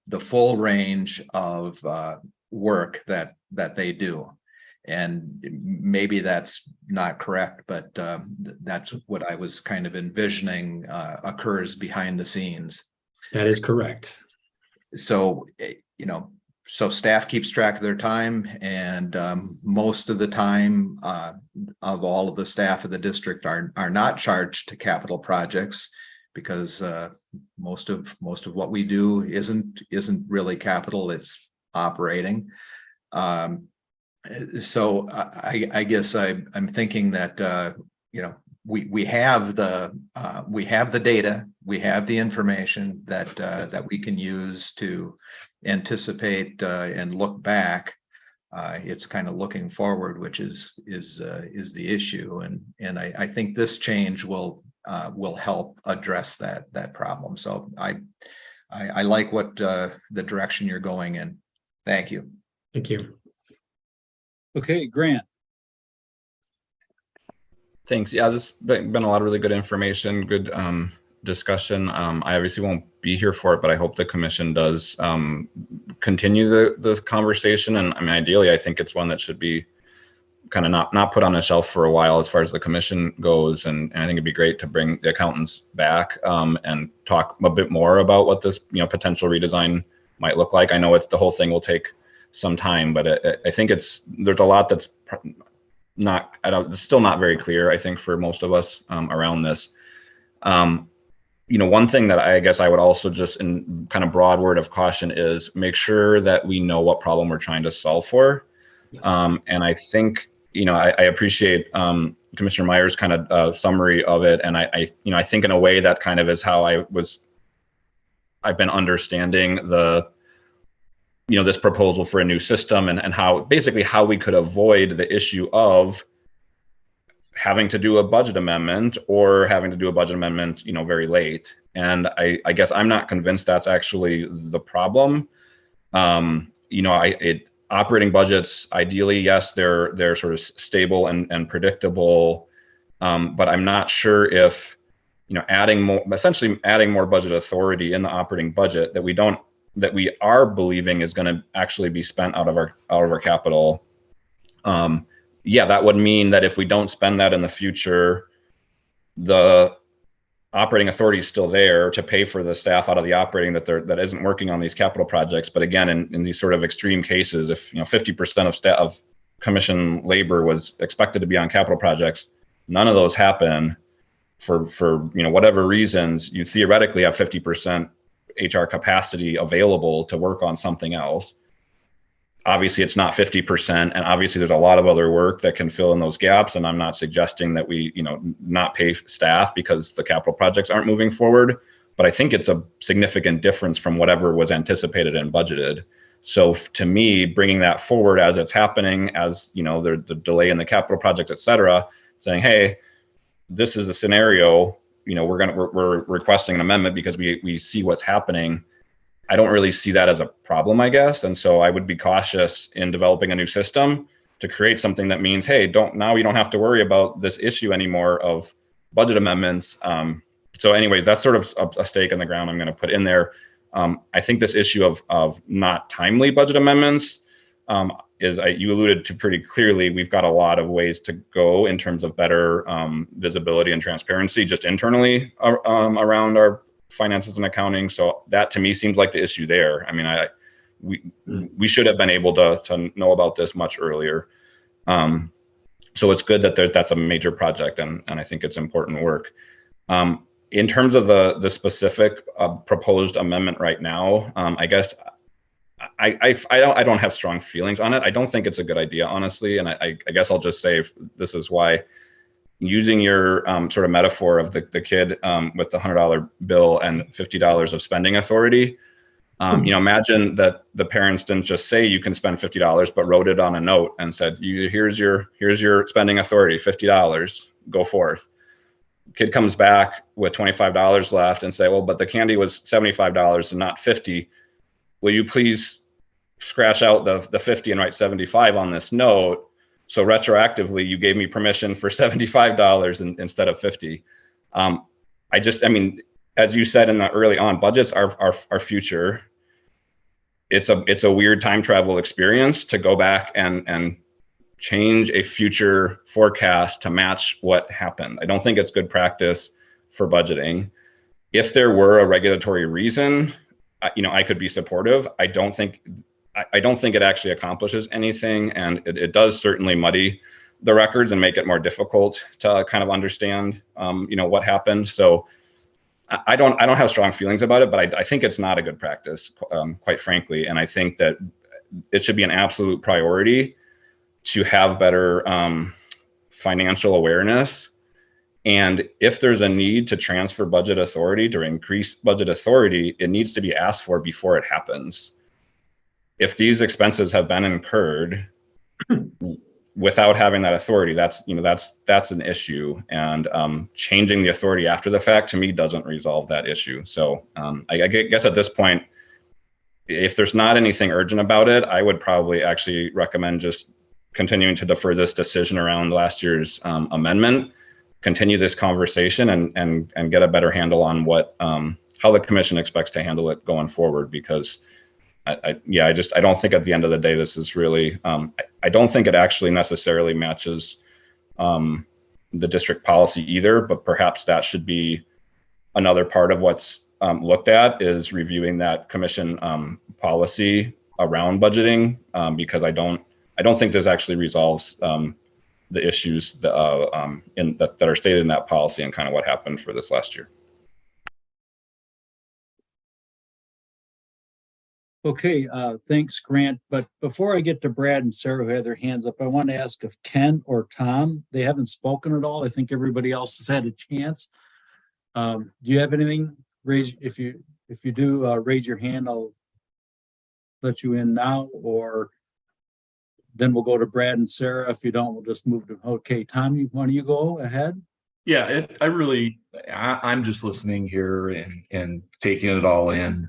the full range of work that they do. And maybe that's not correct, but that's what I was kind of envisioning occurs behind the scenes. That is correct. So, so staff keeps track of their time, and most of the time of all of the staff of the district are not charged to capital projects, because most of what we do isn't really capital, it's operating. So I guess I'm thinking that we have the data, we have the information that we can use to anticipate and look back. It's kind of looking forward, which is the issue, and I think this change will help address that problem. So I like what the direction you're going in. Thank you. Thank you. Okay, Grant. Thanks. Yeah, this has been a lot of really good information, good discussion. I obviously won't be here for it, but I hope the commission does continue this conversation. And I mean, ideally, I think it's one that should be kind of not put on a shelf for a while as far as the commission goes. And I think it'd be great to bring the accountants back and talk a bit more about what this potential redesign might look like. I know the whole thing will take some time, but I think there's a lot that's it's still not very clear, I think, for most of us around this. One thing that I guess I would also just in kind of broad word of caution is make sure that we know what problem we're trying to solve for. Yes. And I think, I appreciate Commissioner Meyer's kind of summary of it. And I think in a way that kind of is how I've been understanding this proposal for a new system and how we could avoid the issue of having to do a budget amendment or having to do a budget amendment, very late. And I guess I'm not convinced that's actually the problem. Operating budgets, ideally, yes, they're sort of stable and predictable. But I'm not sure if, essentially adding more budget authority in the operating budget that we are believing is going to actually be spent out of our capital Yeah, that would mean that if we don't spend that in the future, the operating authority is still there to pay for the staff out of the operating that isn't working on these capital projects. But again, in these sort of extreme cases, if 50% of staff of commission labor was expected to be on capital projects, none of those happen for whatever reasons, you theoretically have 50% HR capacity available to work on something else. Obviously it's not 50%, and obviously there's a lot of other work that can fill in those gaps. And I'm not suggesting that we, not pay staff because the capital projects aren't moving forward, but I think it's a significant difference from whatever was anticipated and budgeted. So to me, bringing that forward as it's happening, as the delay in the capital projects, et cetera, saying, hey, this is a scenario, we're requesting an amendment because we see what's happening. I don't really see that as a problem, I guess. And so I would be cautious in developing a new system to create something that means, hey, now you don't have to worry about this issue anymore of budget amendments. So anyways, that's sort of a stake in the ground I'm going to put in there. I think this issue of not timely budget amendments you alluded to pretty clearly. We've got a lot of ways to go in terms of better visibility and transparency just internally around our finances and accounting. So that to me seems like the issue there. I mean, we should have been able to know about this much earlier. So it's good that that's a major project, and I think it's important work. In terms of the specific proposed amendment right now, I guess I don't have strong feelings on it. I don't think it's a good idea, honestly. And I guess I'll just say this is why, using your sort of metaphor of the kid with the $100 bill and $50 of spending authority. Imagine that the parents didn't just say you can spend $50, but wrote it on a note and said, here's your spending authority, $50, go forth. Kid comes back with $25 left and say, well, but the candy was $75 and not $50. Will you please scratch out the 50 and write 75 on this note? So retroactively, you gave me permission for $75 instead of 50. As you said in the early on, budgets are future. It's a weird time travel experience to go back and change a future forecast to match what happened. I don't think it's good practice for budgeting. If there were a regulatory reason, I could be supportive. I don't think it actually accomplishes anything, and it does certainly muddy the records and make it more difficult to kind of understand, what happened. So I don't have strong feelings about it, but I think it's not a good practice, quite frankly. And I think that it should be an absolute priority to have better financial awareness. And if there's a need to transfer budget authority, to increase budget authority, it needs to be asked for before it happens. If these expenses have been incurred without having that authority, that's an issue. And changing the authority after the fact, to me, doesn't resolve that issue. So I guess at this point, if there's not anything urgent about it, I would probably actually recommend just continuing to defer this decision around last year's amendment, continue this conversation, and get a better handle on what how the commission expects to handle it going forward. Because I don't think at the end of the day, this is really, I don't think it actually necessarily matches the district policy either, but perhaps that should be another part of what's looked at, is reviewing that commission policy around budgeting, because I don't think this actually resolves the issues that are stated in that policy and kind of what happened for this last year. Okay, thanks, Grant. But before I get to Brad and Sarah, who had their hands up, I want to ask if Ken or Tom, they haven't spoken at all. I think everybody else has had a chance. Do you have anything? If you do, raise your hand. I'll let you in now, or then we'll go to Brad and Sarah. If you don't, we'll just move to, okay, Tom, why don't you go ahead? Yeah, I'm just listening here and taking it all in.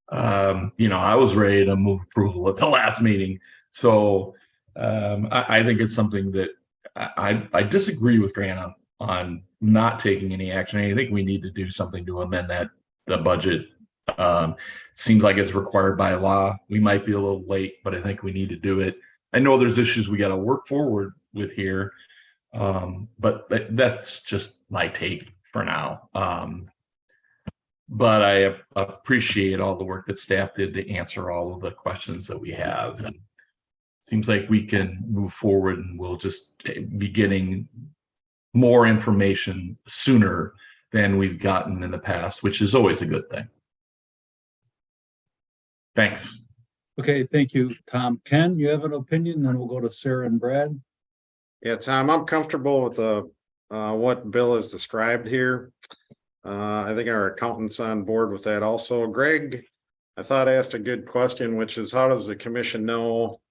I was ready to move approval at the last meeting. So I think it's something that I disagree with Grant on not taking any action. I think we need to do something to amend the budget. Seems like it's required by law. We might be a little late, but I think we need to do it. I know there's issues we got to work forward with here, but that's just my take for now. But I appreciate all the work that staff did to answer all of the questions that we have. And seems like we can move forward, and we'll just be getting more information sooner than we've gotten in the past, which is always a good thing. Thanks. Okay, thank you, Tom. Ken, you have an opinion, then we'll go to Sarah and Brad. Yeah, Tom, I'm comfortable with the what Bill has described here. I think our accountant's on board with that also. Greg, I thought asked a good question, which is how does the commission know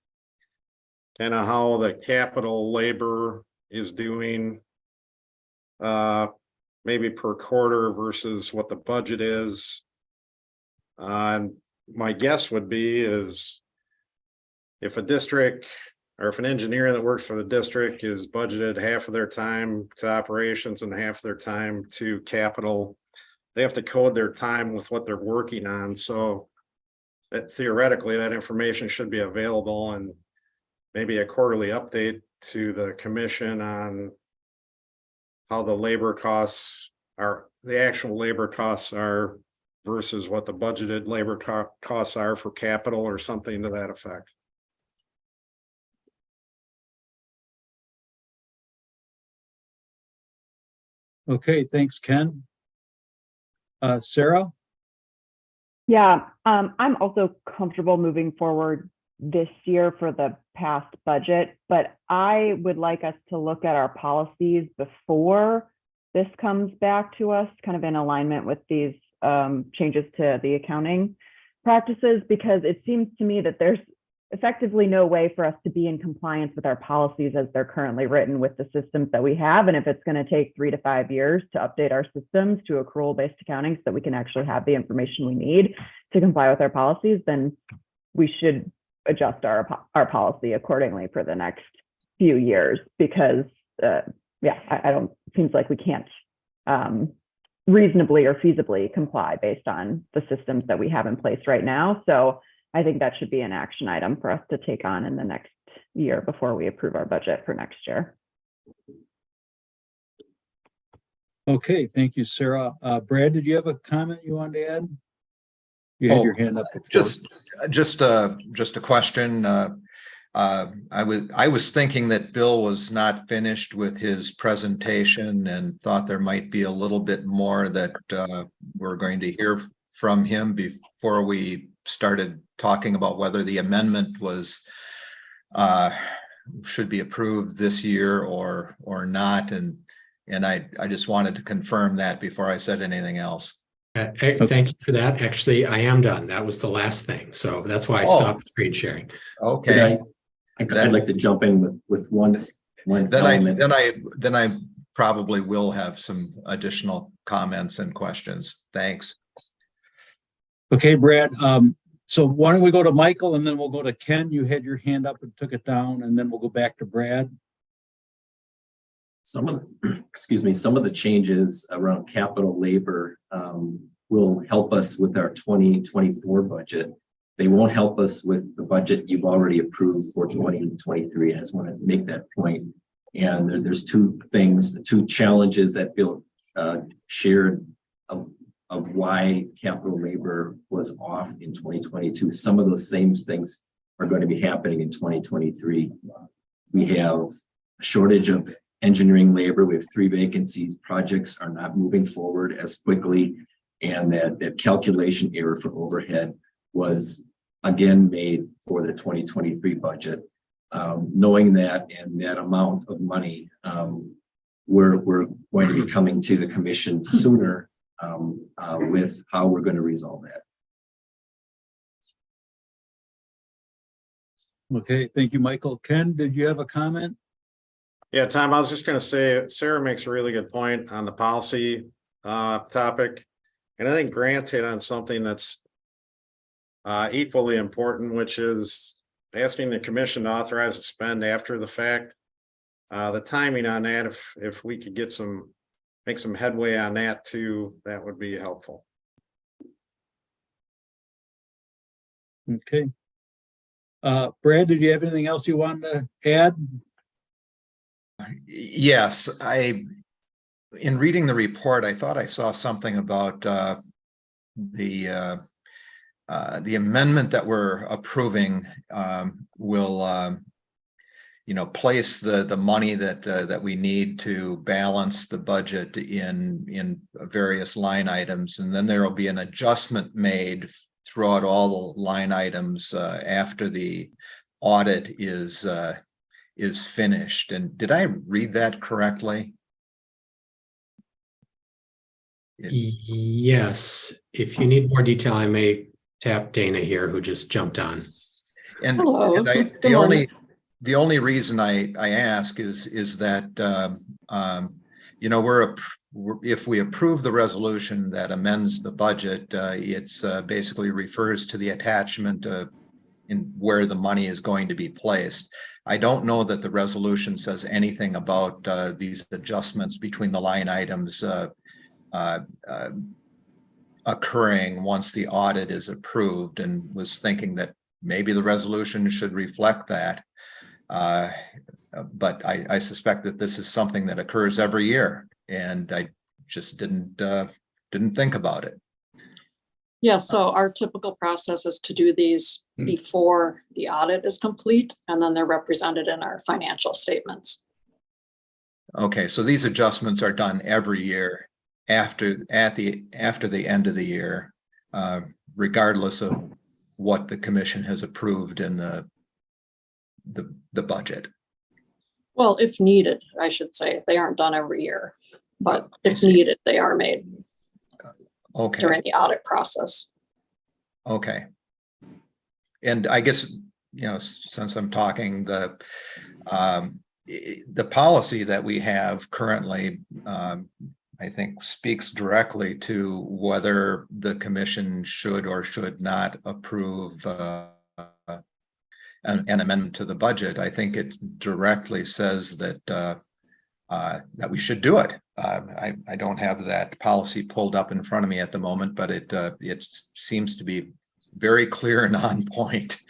kind of how the capital labor is doing? Maybe per quarter versus what the budget is. My guess would be is if a district or if an engineer that works for the district is budgeted half of their time to operations and half of their time to capital, they have to code their time with what they're working on. So that theoretically that information should be available, and maybe a quarterly update to the commission on how the labor costs are, the actual labor costs are versus what the budgeted labor costs are for capital or something to that effect. Okay, thanks, Ken. Sarah? Yeah, I'm also comfortable moving forward this year for the past budget, but I would like us to look at our policies before this comes back to us, kind of in alignment with these changes to the accounting practices, because it seems to me that there's effectively no way for us to be in compliance with our policies as they're currently written with the systems that we have. And if it's going to take 3 to 5 years to update our systems to accrual-based accounting so that we can actually have the information we need to comply with our policies, then we should adjust our policy accordingly for the next few years, because I don't, seems like we can't reasonably or feasibly comply based on the systems that we have in place right now. So I think that should be an action item for us to take on in the next year before we approve our budget for next year. Okay, thank you, Sarah. Brad, did you have a comment you wanted to add? You had your hand up before. Just a question. I was thinking that Bill was not finished with his presentation and thought there might be a little bit more that we're going to hear from him before we started talking about whether the amendment was should be approved this year or not. And I just wanted to confirm that before I said anything else. Thank you for that. Actually, I am done. That was the last thing. So that's why I stopped screen sharing. Okay. I'd like to jump in with one element. Then I probably will have some additional comments and questions. Thanks. Okay, Brad. So why don't we go to Michael and then we'll go to Ken. You had your hand up and took it down, and then we'll go back to Brad. Some of the changes around capital labor will help us with our 2024 budget. They won't help us with the budget you've already approved for 2023. I just want to make that point. And there's two things, the two challenges that Bill shared of why capital labor was off in 2022. Some of those same things are going to be happening in 2023. We have a shortage of engineering labor. We have 3 vacancies. Projects are not moving forward as quickly. And that calculation error for overhead was again made for the 2023 budget. Knowing that and that amount of money, we're going to be coming to the commission sooner with how we're going to resolve that. Okay, thank you, Michael. Ken, did you have a comment? Yeah, Tom, I was just going to say, Sarah makes a really good point on the policy topic. And I think Grant hit on something that's equally important, which is asking the commission to authorize a spend after the fact. The timing on that, if we could make some headway on that too, that would be helpful. Okay. Brad, did you have anything else you wanted to add? Yes, in reading the report, I thought I saw something about the amendment that we're approving will place the money that we need to balance the budget in various line items, and then there will be an adjustment made throughout all the line items after the audit is finished. And did I read that correctly? Yes, if you need more detail, I may tap Dana here, who just jumped on. And, Hello. and Good morning. the only reason I ask is that if we approve the resolution that amends the budget, it's basically refers to the attachment in where the money is going to be placed. I don't know that the resolution says anything about these adjustments between the line items occurring once the audit is approved, and was thinking that maybe the resolution should reflect that. But I suspect that this is something that occurs every year, and I just didn't think about it. Yeah, so our typical process is to do these before the audit is complete, and then they're represented in our financial statements. Okay, so these adjustments are done every year after the end of the year, regardless of what the commission has approved in the budget. Well, if needed, I should say. They aren't done every year, but if needed, they are made during the audit process. Okay. And I guess, since I'm talking, the policy that we have currently, I think, speaks directly to whether the commission should or should not approve an amendment to the budget. I think it directly says that that we should do it. I don't have that policy pulled up in front of me at the moment, but it seems to be very clear and on point.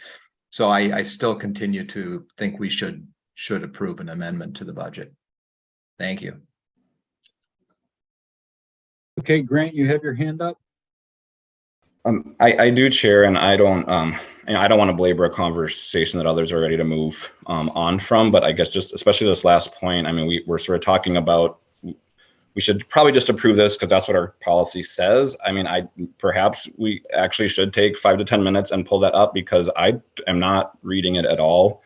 So I still continue to think we should approve an amendment to the budget. Thank you. Okay, Grant, you have your hand up. I do, Chair, and I don't want to belabor a conversation that others are ready to move on from, but I guess just especially this last point, I mean, we're sort of talking about, we should probably just approve this because that's what our policy says. I mean, perhaps we actually should take 5 to 10 minutes and pull that up, because I am not reading it at all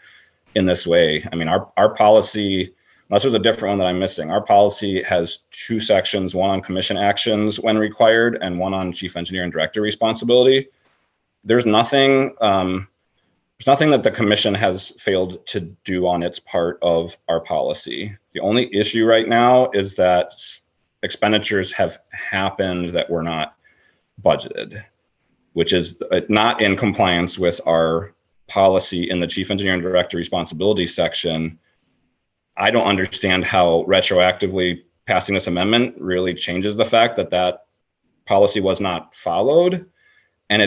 in this way. I mean, our policy, unless there's a different one that I'm missing, our policy has 2 sections, one on commission actions when required and one on chief engineer and director responsibility. There's nothing that the commission has failed to do on its part of our policy. The only issue right now is that expenditures have happened that were not budgeted, which is not in compliance with our policy in the chief engineer and director responsibility section. I don't understand how retroactively passing this amendment really changes the fact that that policy was not followed. And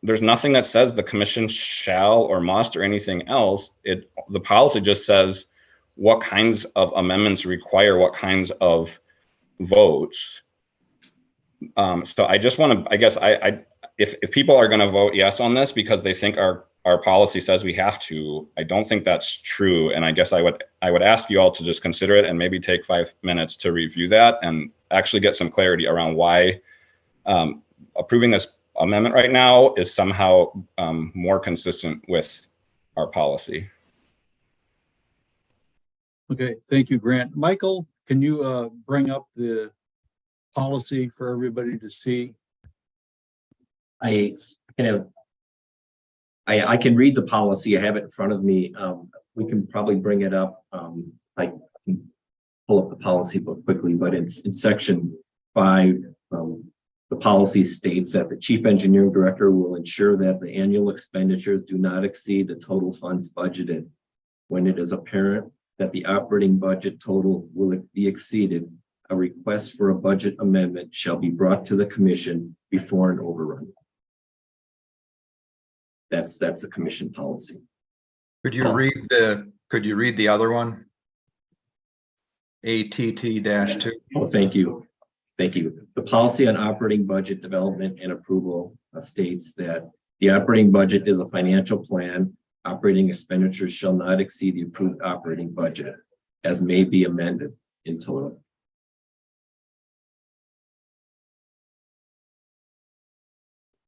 there's nothing that says the commission shall or must or anything else. The policy just says what kinds of amendments require what kinds of votes. So I just want to, I guess, if people are going to vote yes on this because they think our policy says we have to, I don't think that's true. And I guess I would ask you all to just consider it and maybe take 5 minutes to review that and actually get some clarity around why approving this amendment right now is somehow more consistent with our policy. Okay, thank you, Grant. Michael, can you bring up the policy for everybody to see? I can read the policy. I have it in front of me. We can probably bring it up. I can pull up the policy book quickly, but it's in section 5. The policy states that the chief engineering director will ensure that the annual expenditures do not exceed the total funds budgeted. When it is apparent that the operating budget total will be exceeded, a request for a budget amendment shall be brought to the commission before an overrun. That's a commission policy. Could you read the other one? ATT-2. Oh, thank you. Thank you. The policy on operating budget development and approval states that the operating budget is a financial plan. Operating expenditures shall not exceed the approved operating budget, as may be amended in total.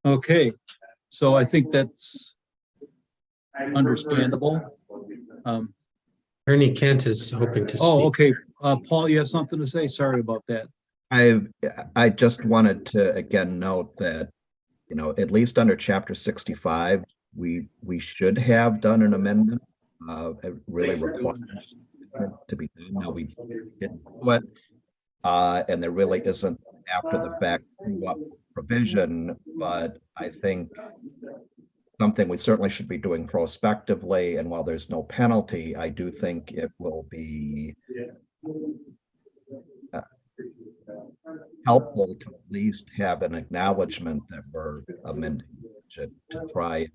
Okay, so I think that's understandable. Attorney Kent is hoping to speak. Oh, okay. Paul, you have something to say? Sorry about that. I just wanted to again note that, you know, at least under Chapter 65, we should have done an amendment. It really requires to be done. Now we didn't do it, and there really isn't after the fact provision, but I think something we certainly should be doing prospectively. And while there's no penalty, I do think it will be helpful to at least have an acknowledgement that we're amending to try and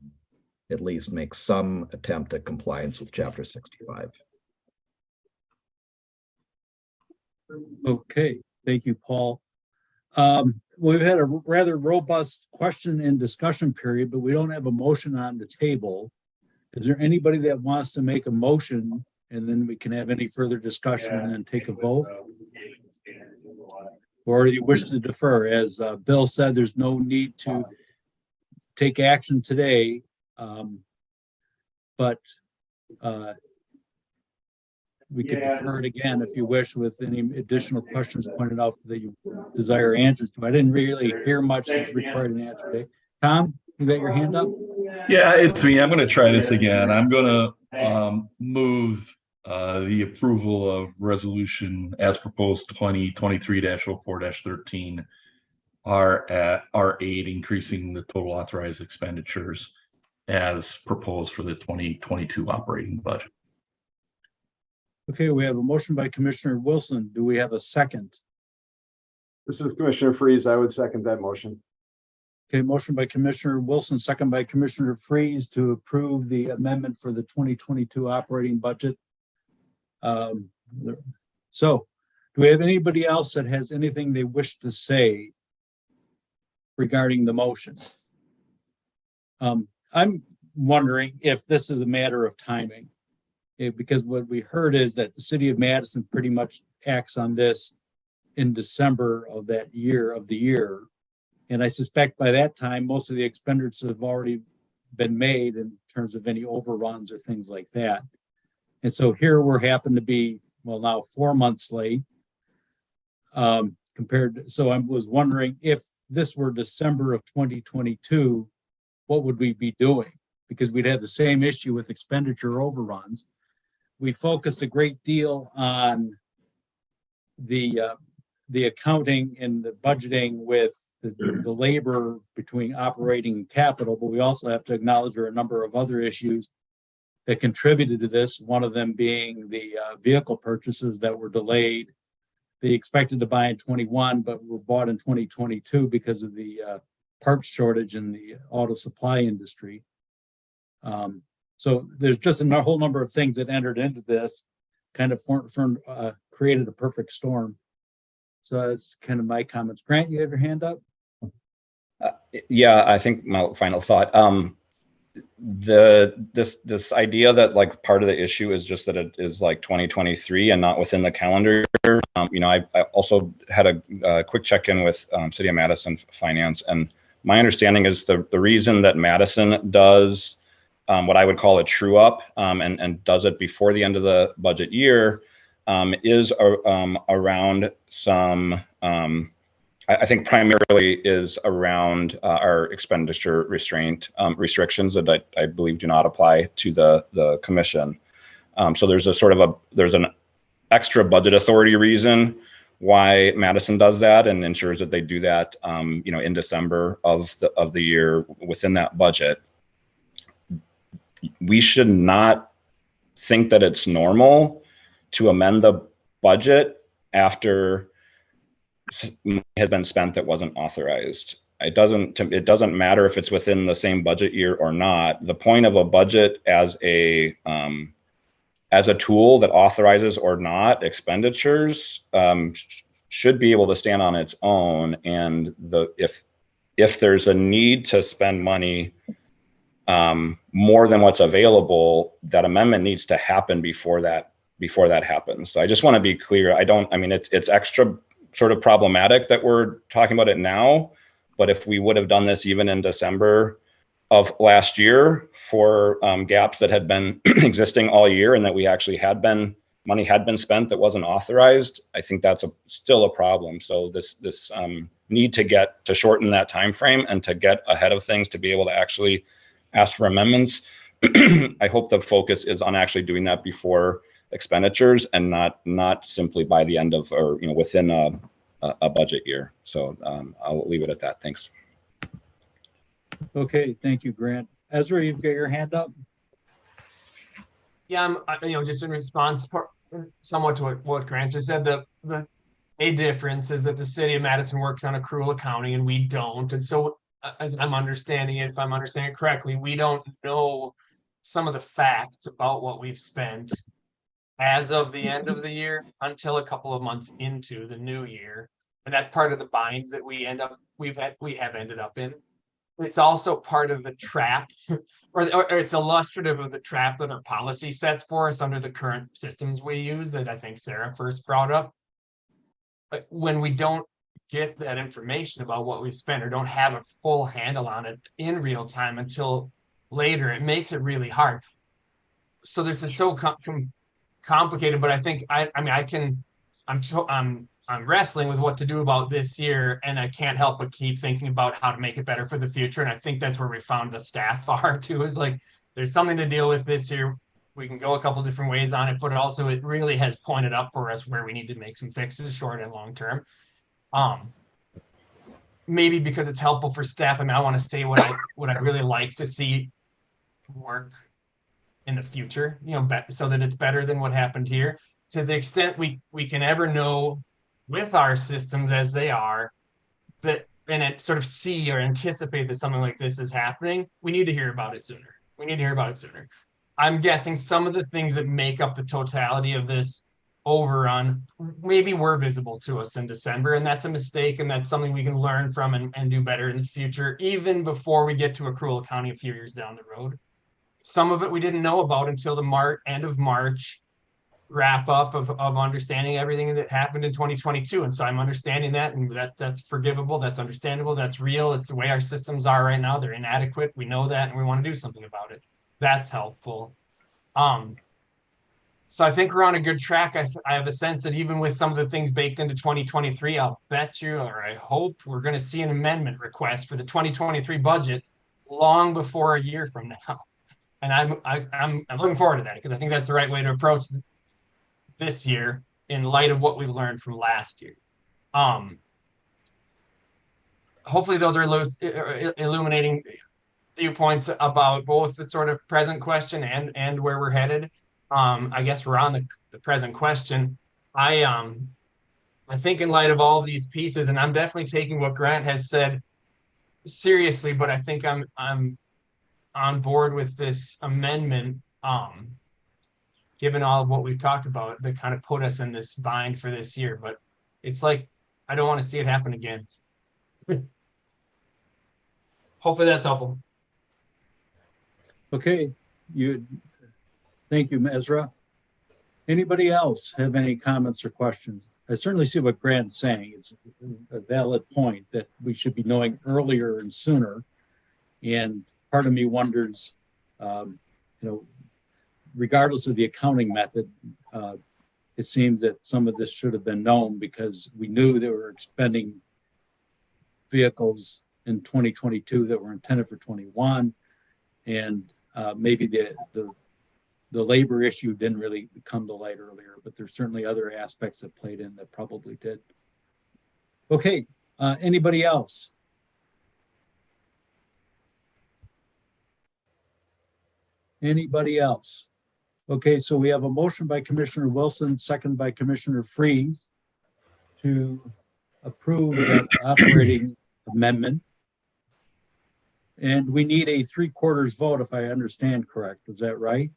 at least make some attempt at compliance with Chapter 65. Okay, thank you, Paul. We've had a rather robust question and discussion period, but we don't have a motion on the table. Is there anybody that wants to make a motion, and then we can have any further discussion and then take a vote? Or do you wish to defer? As Bill said, there's no need to take action today, but we could defer it again if you wish, with any additional questions pointed out that you desire answers to. I didn't really hear much that required an answer today. Tom, you got your hand up? Yeah, it's me. I'm going to try this again. I'm going to move the approval of resolution as proposed 2023-04-13 R8, increasing the total authorized expenditures as proposed for the 2022 operating budget. Okay, we have a motion by Commissioner Wilson. Do we have a second? This is Commissioner Freeze. I would second that motion. Okay, motion by Commissioner Wilson, second by Commissioner Freeze to approve the amendment for the 2022 operating budget. So do we have anybody else that has anything they wish to say regarding the motion? I'm wondering if this is a matter of timing. Because what we heard is that the city of Madison pretty much acts on this in December of the year. And I suspect by that time, most of the expenditures have already been made in terms of any overruns or things like that. And so here we're happen to be, well, now 4 months late so I was wondering if this were December of 2022, what would we be doing? Because we'd have the same issue with expenditure overruns. We focused a great deal on the accounting and the budgeting with the labor between operating and capital, but we also have to acknowledge there are a number of other issues that contributed to this. One of them being the vehicle purchases that were delayed. They expected to buy in 21, but were bought in 2022 because of the parts shortage in the auto supply industry. So there's just a whole number of things that entered into this, kind of created a perfect storm. So that's kind of my comments. Grant, you have your hand up? Yeah, I think my final thought. This idea that like part of the issue is just that it is like 2023 and not within the calendar year. You know, I also had a quick check-in with City of Madison Finance, and my understanding is the reason that Madison does what I would call a true up and does it before the end of the budget year is around some, I think primarily is around our expenditure restrictions that I believe do not apply to the commission. So there's there's an extra budget authority reason why Madison does that and ensures that they do that you know, in December of the year within that budget. We should not think that it's normal to amend the budget after money has been spent that wasn't authorized. it doesn't matter if it's within the same budget year or not. The point of a budget as a tool that authorizes or not expenditures should be able to stand on its own. And if there's a need to spend money more than what's available, that amendment needs to happen before that happens. So I just want to be clear. I mean, it's extra sort of problematic that we're talking about it now, but if we would have done this even in December of last year for gaps that had been existing all year, and that we actually money had been spent that wasn't authorized, I think that's still a problem. So this need to shorten that time frame and to get ahead of things to be able to actually ask for amendments. I hope the focus is on actually doing that before expenditures and not simply by the end of, or within a budget year. So I'll leave it at that. Thanks. Okay, thank you, Grant. Ezra, you've got your hand up. Yeah, just in response somewhat to what Grant just said, the a difference is that the city of Madison works on accrual accounting and we don't. And so as I'm understanding it, if I'm understanding it correctly, we don't know some of the facts about what we've spent as of the end of the year until a couple of months into the new year. And that's part of the bind that we have ended up in. It's also part of the trap, or it's illustrative of the trap that our policy sets for us under the current systems we use that I think Sarah first brought up. But when we don't get that information about what we spent or don't have a full handle on it in real time until later, it makes it really hard. So this is so complicated, but I think I'm wrestling with what to do about this year, and I can't help but keep thinking about how to make it better for the future. And I think that's where we found the staff are too, is like, there's something to deal with this year. We can go a couple different ways on it, but also it really has pointed up for us where we need to make some fixes short and long term. Maybe because it's helpful for staff. I mean, I want to say what I'd really like to see work in the future, so that it's better than what happened here. To the extent we can ever know with our systems as they are, that and it sort of see or anticipate that something like this is happening, we need to hear about it sooner. I'm guessing some of the things that make up the totality of this overrun maybe were visible to us in December, and that's a mistake, and that's something we can learn from and do better in the future, even before we get to accrual accounting a few years down the road. Some of it we didn't know about until the end of March wrap up of understanding everything that happened in 2022. And so I'm understanding that, and that's forgivable, that's understandable, that's real. It's the way our systems are right now. They're inadequate. We know that, and we want to do something about it. That's helpful. So I think we're on a good track. I have a sense that even with some of the things baked into 2023, I'll bet you, or I hope, we're going to see an amendment request for the 2023 budget long before a year from now. And I'm looking forward to that, because I think that's the right way to approach this year in light of what we learned from last year. Hopefully those are illuminating viewpoints about both the sort of present question and where we're headed. I guess we're on the present question. I think in light of all of these pieces, and I'm definitely taking what Grant has said seriously, but I think I'm on board with this amendment, given all of what we've talked about that kind of put us in this bind for this year. But it's like, I don't want to see it happen again. Hopefully that's helpful. Okay, thank you, Ezra. Anybody else have any comments or questions? I certainly see what Grant's saying. It's a valid point that we should be knowing earlier and sooner. And part of me wonders, regardless of the accounting method, it seems that some of this should have been known, because we knew they were expending vehicles in 2022 that were intended for 21, and maybe the labor issue didn't really come to light earlier, but there's certainly other aspects that played in that probably did. Okay, anybody else? Anybody else? Okay, so we have a motion by Commissioner Wilson, second by Commissioner Freed, to approve that operating amendment. And we need a 3/4 vote, if I understand correct. Is that right?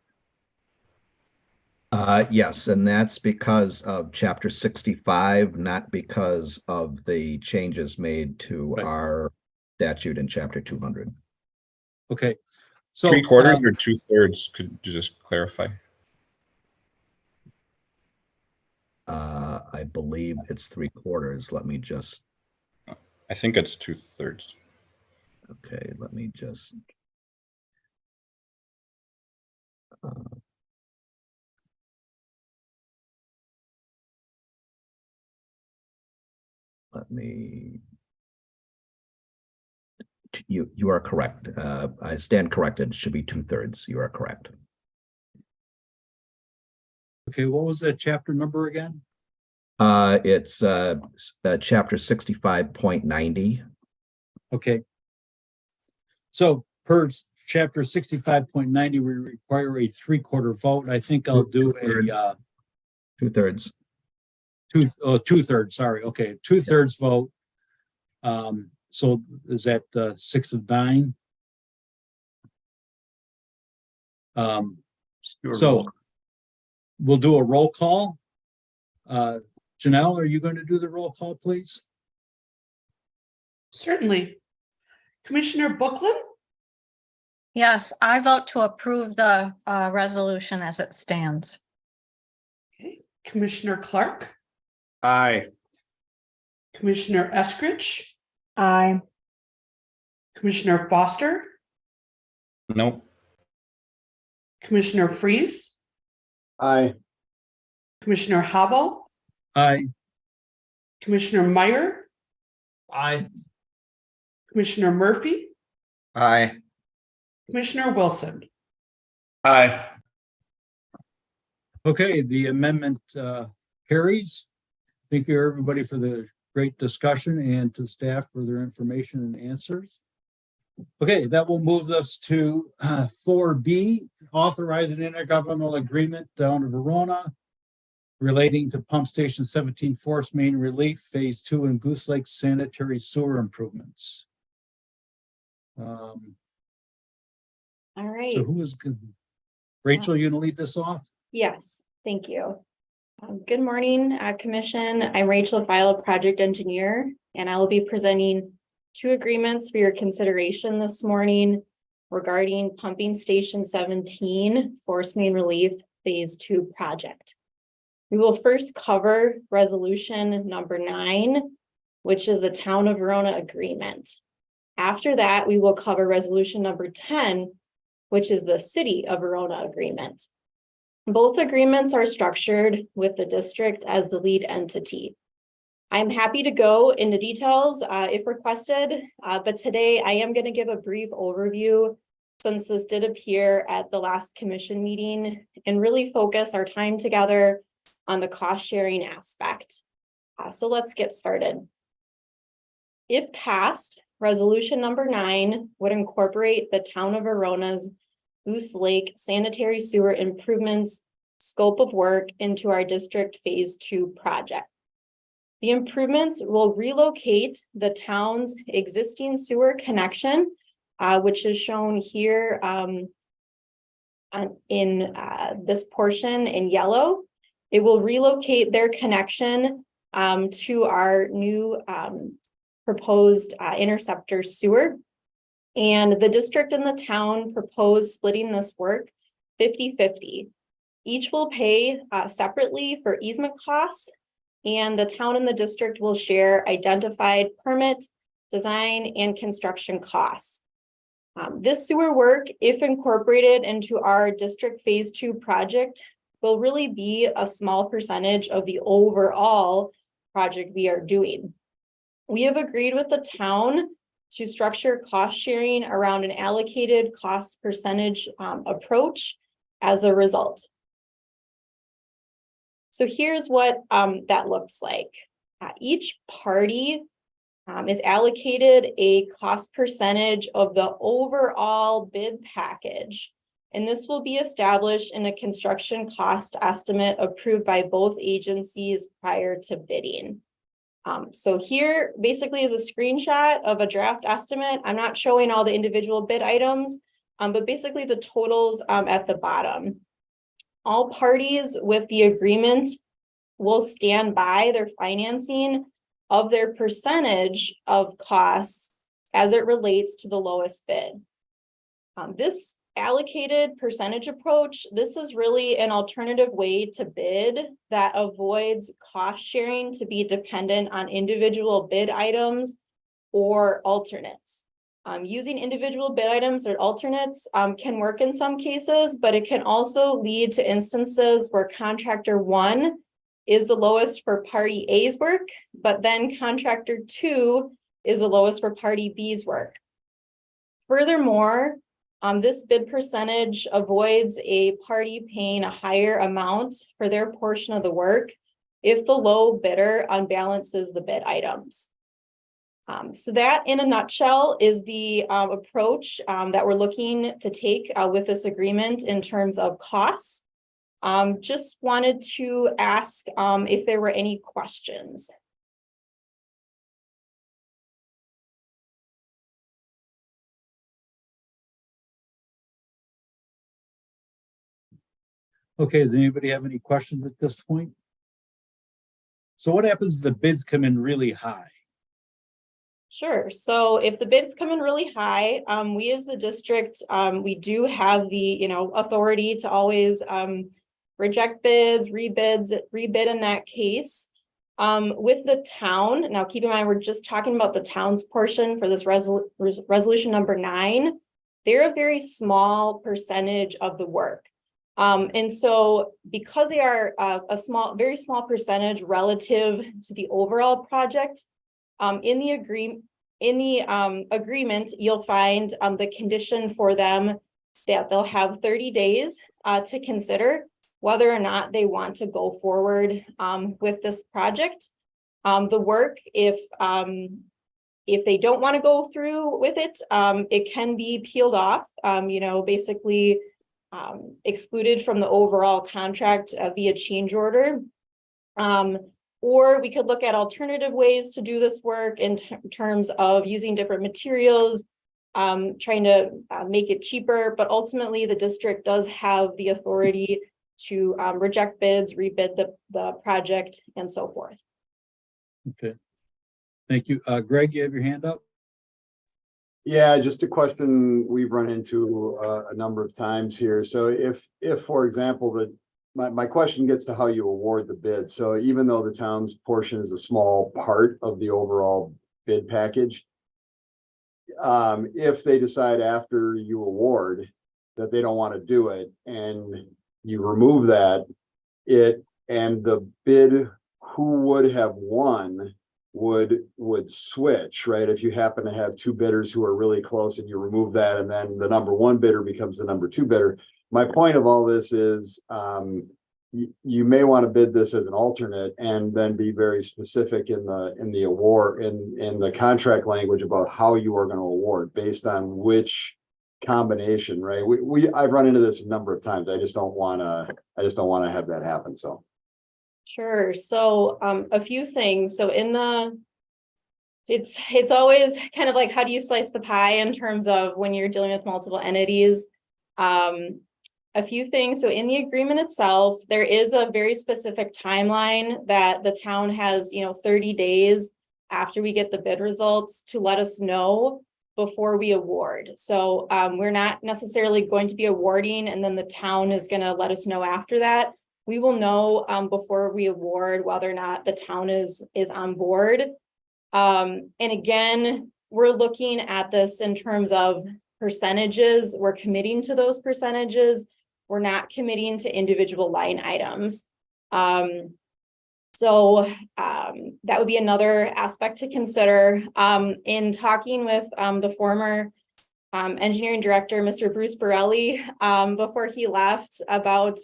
Yes, and that's because of Chapter 65, not because of the changes made to Right. our statute in Chapter 200. Okay. So 3/4 or 2/3? Could you just clarify? I believe it's 3/4. Let me just, I think it's 2/3. okay, let me just. Let me. You are correct. I stand corrected. It should be 2/3. You are correct. okay, what was that chapter number again? It's Chapter 65.90. Okay. So per chapter 65.90, we require a 3/4 vote. I think I'll do a 2/3. 2/3. Sorry. Okay, 2/3 vote. So is that 6 of 9? So we'll do a roll call. Janelle, are you going to do the roll call, please? Certainly. Commissioner Bookland, Yes, I vote to approve the resolution as it stands. okay. Commissioner Clark, Aye. Commissioner Eskridge, Aye. Commissioner Foster, No. Commissioner Freeze, Aye. Commissioner Hobble, Aye. Commissioner Meyer, Aye. Commissioner Murphy, Aye. Commissioner Wilson. Aye. Okay, the amendment carries. Thank you, everybody, for the great discussion and to the staff for their information and answers. Okay, that will move us to 4B, authorize an intergovernmental agreement down to Verona relating to Pump Station 17 Force Main Relief Phase 2 and Goose Lake sanitary sewer improvements. All right. So who is good? Rachel, you gonna lead this off? Yes, thank you. Good morning, Commission. I'm Rachel File, Project Engineer, and I will be presenting 2 agreements for your consideration this morning regarding Pumping Station 17 Force Main Relief Phase 2 project. We will first cover resolution number 9, which is the Town of Verona agreement. After that, we will cover resolution number 10, which is the City of Verona agreement. Both agreements are structured with the district as the lead entity. I'm happy to go into details if requested, but today I am going to give a brief overview since this did appear at the last commission meeting and really focus our time together on the cost sharing aspect. So let's get started. If passed, resolution number 9 would incorporate the Town of Verona's Goose Lake sanitary sewer improvements scope of work into our district phase 2 project. The improvements will relocate the town's existing sewer connection, which is shown here in this portion in yellow. It will relocate their connection to our new proposed interceptor sewer. And the district and the town propose splitting this work 50-50. Each will pay separately for easement costs, and the town and the district will share identified permit, design, and construction costs. This sewer work, if incorporated into our district phase 2 project, will really be a small percentage of the overall project we are doing. We have agreed with the town to structure cost sharing around an allocated cost percentage approach as a result. So here's what that looks like. Each party is allocated a cost percentage of the overall bid package, and this will be established in a construction cost estimate approved by both agencies prior to bidding. So here basically is a screenshot of a draft estimate. I'm not showing all the individual bid items, but basically the totals at the bottom. All parties with the agreement will stand by their financing of their percentage of costs as it relates to the lowest bid. This allocated percentage approach, this is really an alternative way to bid that avoids cost sharing to be dependent on individual bid items or alternates. Using individual bid items or alternates can work in some cases, but it can also lead to instances where contractor 1 is the lowest for party A's work, but then contractor 2 is the lowest for party B's work. Furthermore, this bid percentage avoids a party paying a higher amount for their portion of the work if the low bidder unbalances the bid items. So that in a nutshell is the approach that we're looking to take with this agreement in terms of costs. Just wanted to ask if there were any questions. Okay, does anybody have any questions at this point? So what happens if the bids come in really high? Sure. So if the bids come in really high, we as the district, we do have the, authority to always reject bids, rebid in that case. With the town, now keep in mind, we're just talking about the town's portion for this resolution number 9. They're a very small percentage of the work. And so because they are very small percentage relative to the overall project, in the agreement, you'll find the condition for them that they'll have 30 days to consider whether or not they want to go forward with this project. The work, if they don't want to go through with it, it can be peeled off, basically excluded from the overall contract via change order. Or we could look at alternative ways to do this work in terms of using different materials, trying to make it cheaper, but ultimately the district does have the authority to reject bids, rebid the project, and so forth. Okay, thank you. Greg, you have your hand up? Yeah, just a question we've run into a number of times here. So if for example, my question gets to how you award the bid. So even though the town's portion is a small part of the overall bid package, if they decide after you award that they don't want to do it and you remove that, and the bid who would have won would switch, right? If you happen to have 2 bidders who are really close and you remove that, and then the number 1 bidder becomes the number 2 bidder. My point of all this is you may want to bid this as an alternate and then be very specific in the award in the contract language about how you are going to award based on which combination, right? I've run into this a number of times. I just don't want to have that happen. So sure. So a few things. So it's always kind of like, how do you slice the pie in terms of when you're dealing with multiple entities? A few things. So in the agreement itself, there is a very specific timeline that the town has, 30 days after we get the bid results to let us know before we award. So we're not necessarily going to be awarding and then the town is going to let us know after that. We will know before we award whether or not the town is on board. And again, we're looking at this in terms of percentages. We're committing to those percentages. We're not committing to individual line items. So that would be another aspect to consider. In talking with the former engineering director, Mr. Bruce Borelli, before he left, about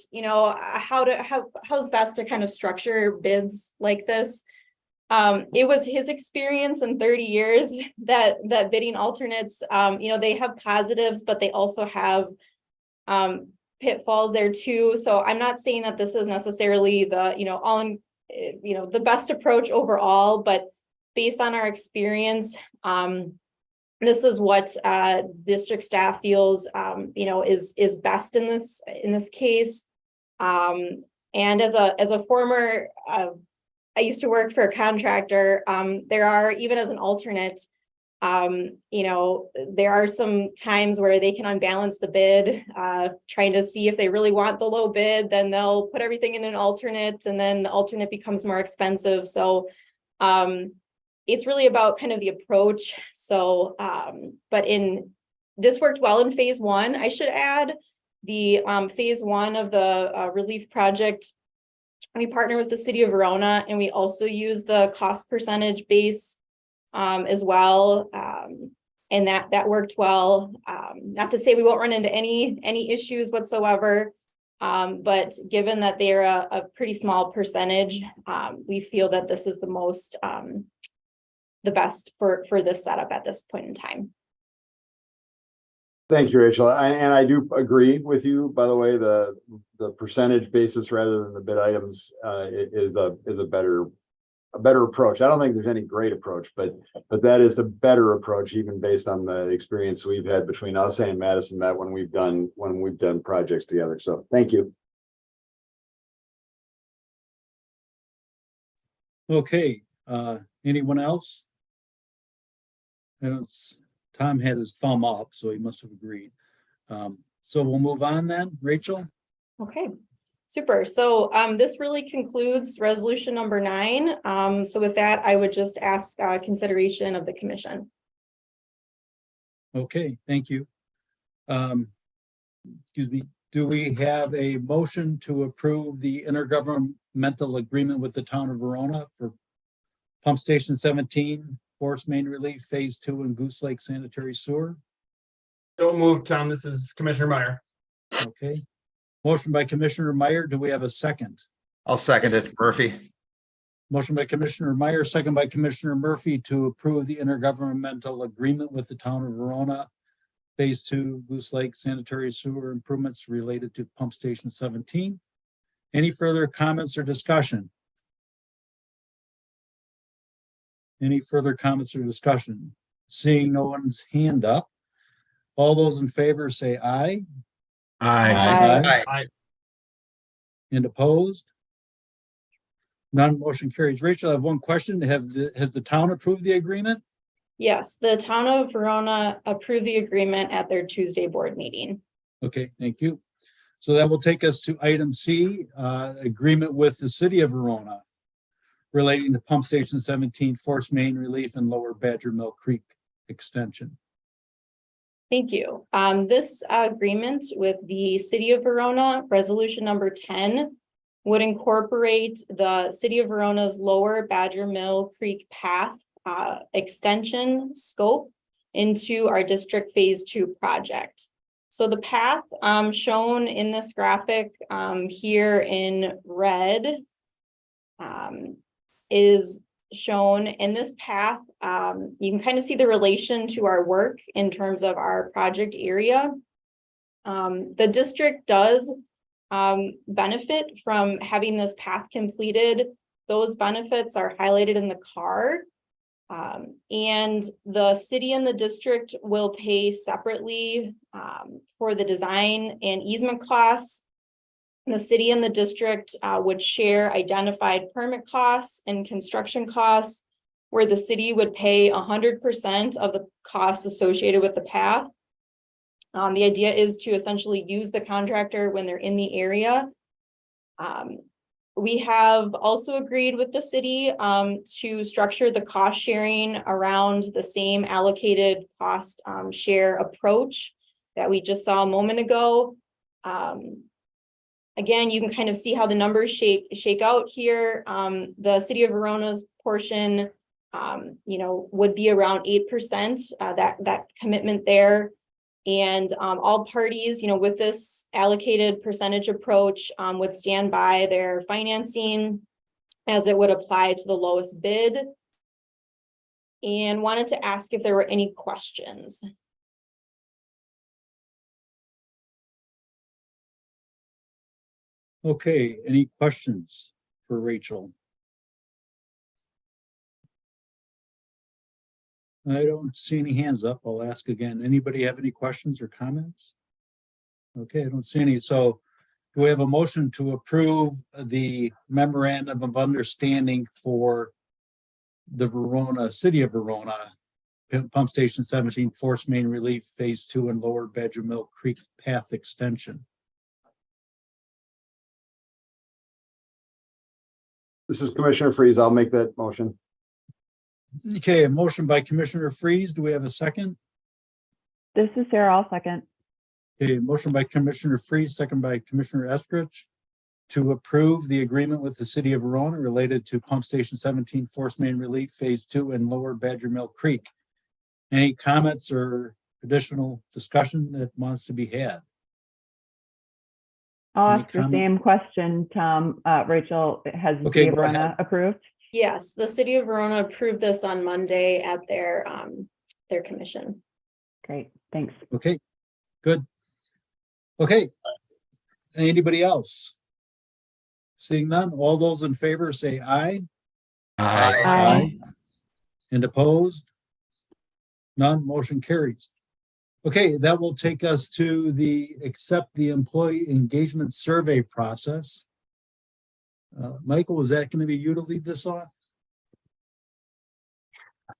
how's best to kind of structure bids like this. It was his experience in 30 years that bidding alternates, they have positives, but they also have pitfalls there too. So I'm not saying that this is necessarily the, the best approach overall, but based on our experience, this is what district staff feels, is best in this case. And as a former, I used to work for a contractor. There are, even as an alternate, there are some times where they can unbalance the bid, trying to see if they really want the low bid, then they'll put everything in an alternate, and then the alternate becomes more expensive. So it's really about kind of the approach. So, but this worked well in phase one. I should add the phase one of the relief project. We partner with the city of Verona, and we also use the cost percentage base as well. And that worked well. Not to say we won't run into any issues whatsoever. But given that they're a pretty small percentage, we feel that this is the best for this setup at this point in time. Thank you, Rachel. And I do agree with you, by the way, the percentage basis rather than the bid items is a better approach. I don't think there's any great approach, but that is the better approach, even based on the experience we've had between us and Madison Met when we've done projects together. So thank you. Okay, anyone else? Tom had his thumb up, so he must have agreed. So we'll move on then. Rachel? Okay, super. So this really concludes resolution number 9. So with that, I would just ask consideration of the commission. Okay, thank you. Excuse me. Do we have a motion to approve the intergovernmental agreement with the town of Verona for Pump Station 17, Force Main Relief, Phase 2, and Goose Lake Sanitary Sewer? Don't move, Tom. This is Commissioner Meyer. Okay. Motion by Commissioner Meyer. Do we have a second? I'll second it, Murphy. Motion by Commissioner Meyer, second by Commissioner Murphy to approve the intergovernmental agreement with the town of Verona, Phase 2, Goose Lake Sanitary Sewer improvements related to Pump Station 17. Any further comments or discussion? Any further comments or discussion? Seeing no one's hand up, all those in favor say aye. Aye. Aye. And opposed? None, motion carries. Rachel, I have one question. Has the town approved the agreement? Yes, the town of Verona approved the agreement at their Tuesday board meeting. Okay, thank you. So that will take us to item C, agreement with the city of Verona relating to Pump Station 17, Force Main Relief and Lower Badger Mill Creek extension. Thank you. This agreement with the city of Verona, resolution number 10, would incorporate the city of Verona's Lower Badger Mill Creek path extension scope into our district phase 2 project. So the path shown in this graphic here in red is shown in this path. You can kind of see the relation to our work in terms of our project area. The district does benefit from having this path completed. Those benefits are highlighted in the car. And the city and the district will pay separately for the design and easement costs. The city and the district would share identified permit costs and construction costs, where the city would pay 100% of the costs associated with the path. The idea is to essentially use the contractor when they're in the area. We have also agreed with the city to structure the cost sharing around the same allocated cost share approach that we just saw a moment ago. Again, you can kind of see how the numbers shake out here. The city of Verona's portion, would be around 8%, that commitment there. And all parties, with this allocated percentage approach would stand by their financing as it would apply to the lowest bid. And wanted to ask if there were any questions. Okay, any questions for Rachel? I don't see any hands up. I'll ask again. Anybody have any questions or comments? Okay, I don't see any. So do we have a motion to approve the memorandum of understanding for the Verona, City of Verona, Pump Station 17 Force Main Relief Phase 2 and Lower Badger Mill Creek Path Extension? This is Commissioner Freeze. I'll make that motion. Okay, a motion by Commissioner Freeze. Do we have a second? This is Sarah. I'll second. Okay, motion by Commissioner Freeze, second by Commissioner Eskridge to approve the agreement with the City of Verona related to Pump Station 17 Force Main Relief Phase 2 and Lower Badger Mill Creek. Any comments or additional discussion that wants to be had? I'll ask the same question, Tom. Rachel, has Okay, Verona approved? Yes, the city of Verona approved this on Monday at their commission. Great, thanks. Okay, good. Okay, anybody else? Seeing none, all those in favor say aye. Aye. Aye. And opposed? None, motion carries. Okay, that will take us to the accept the employee engagement survey process. Michael, is that going to be you to lead this off?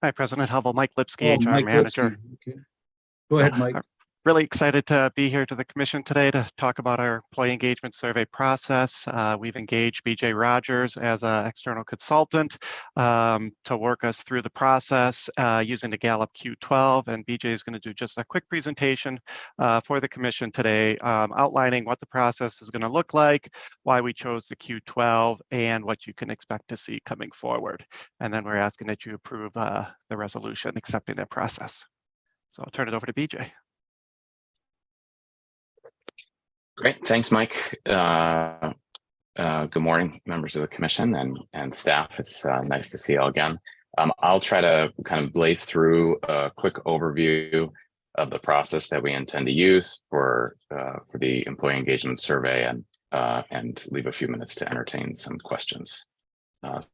Hi, President Hubble, Mike Lipsky, HR Mike Manager. Lipsky. Okay. Go ahead, Mike. Really excited to be here to the commission today to talk about our employee engagement survey process. We've engaged BJ Rogers as an external consultant to work us through the process using the Gallup Q12, and BJ is going to do just a quick presentation for the commission today, outlining what the process is going to look like, why we chose the Q12, and what you can expect to see coming forward. And then we're asking that you approve the resolution accepting that process. So I'll turn it over to BJ. Great, thanks, Mike. Good morning, members of the commission and staff. It's nice to see you all again. I'll try to kind of blaze through a quick overview of the process that we intend to use for the employee engagement survey and leave a few minutes to entertain some questions.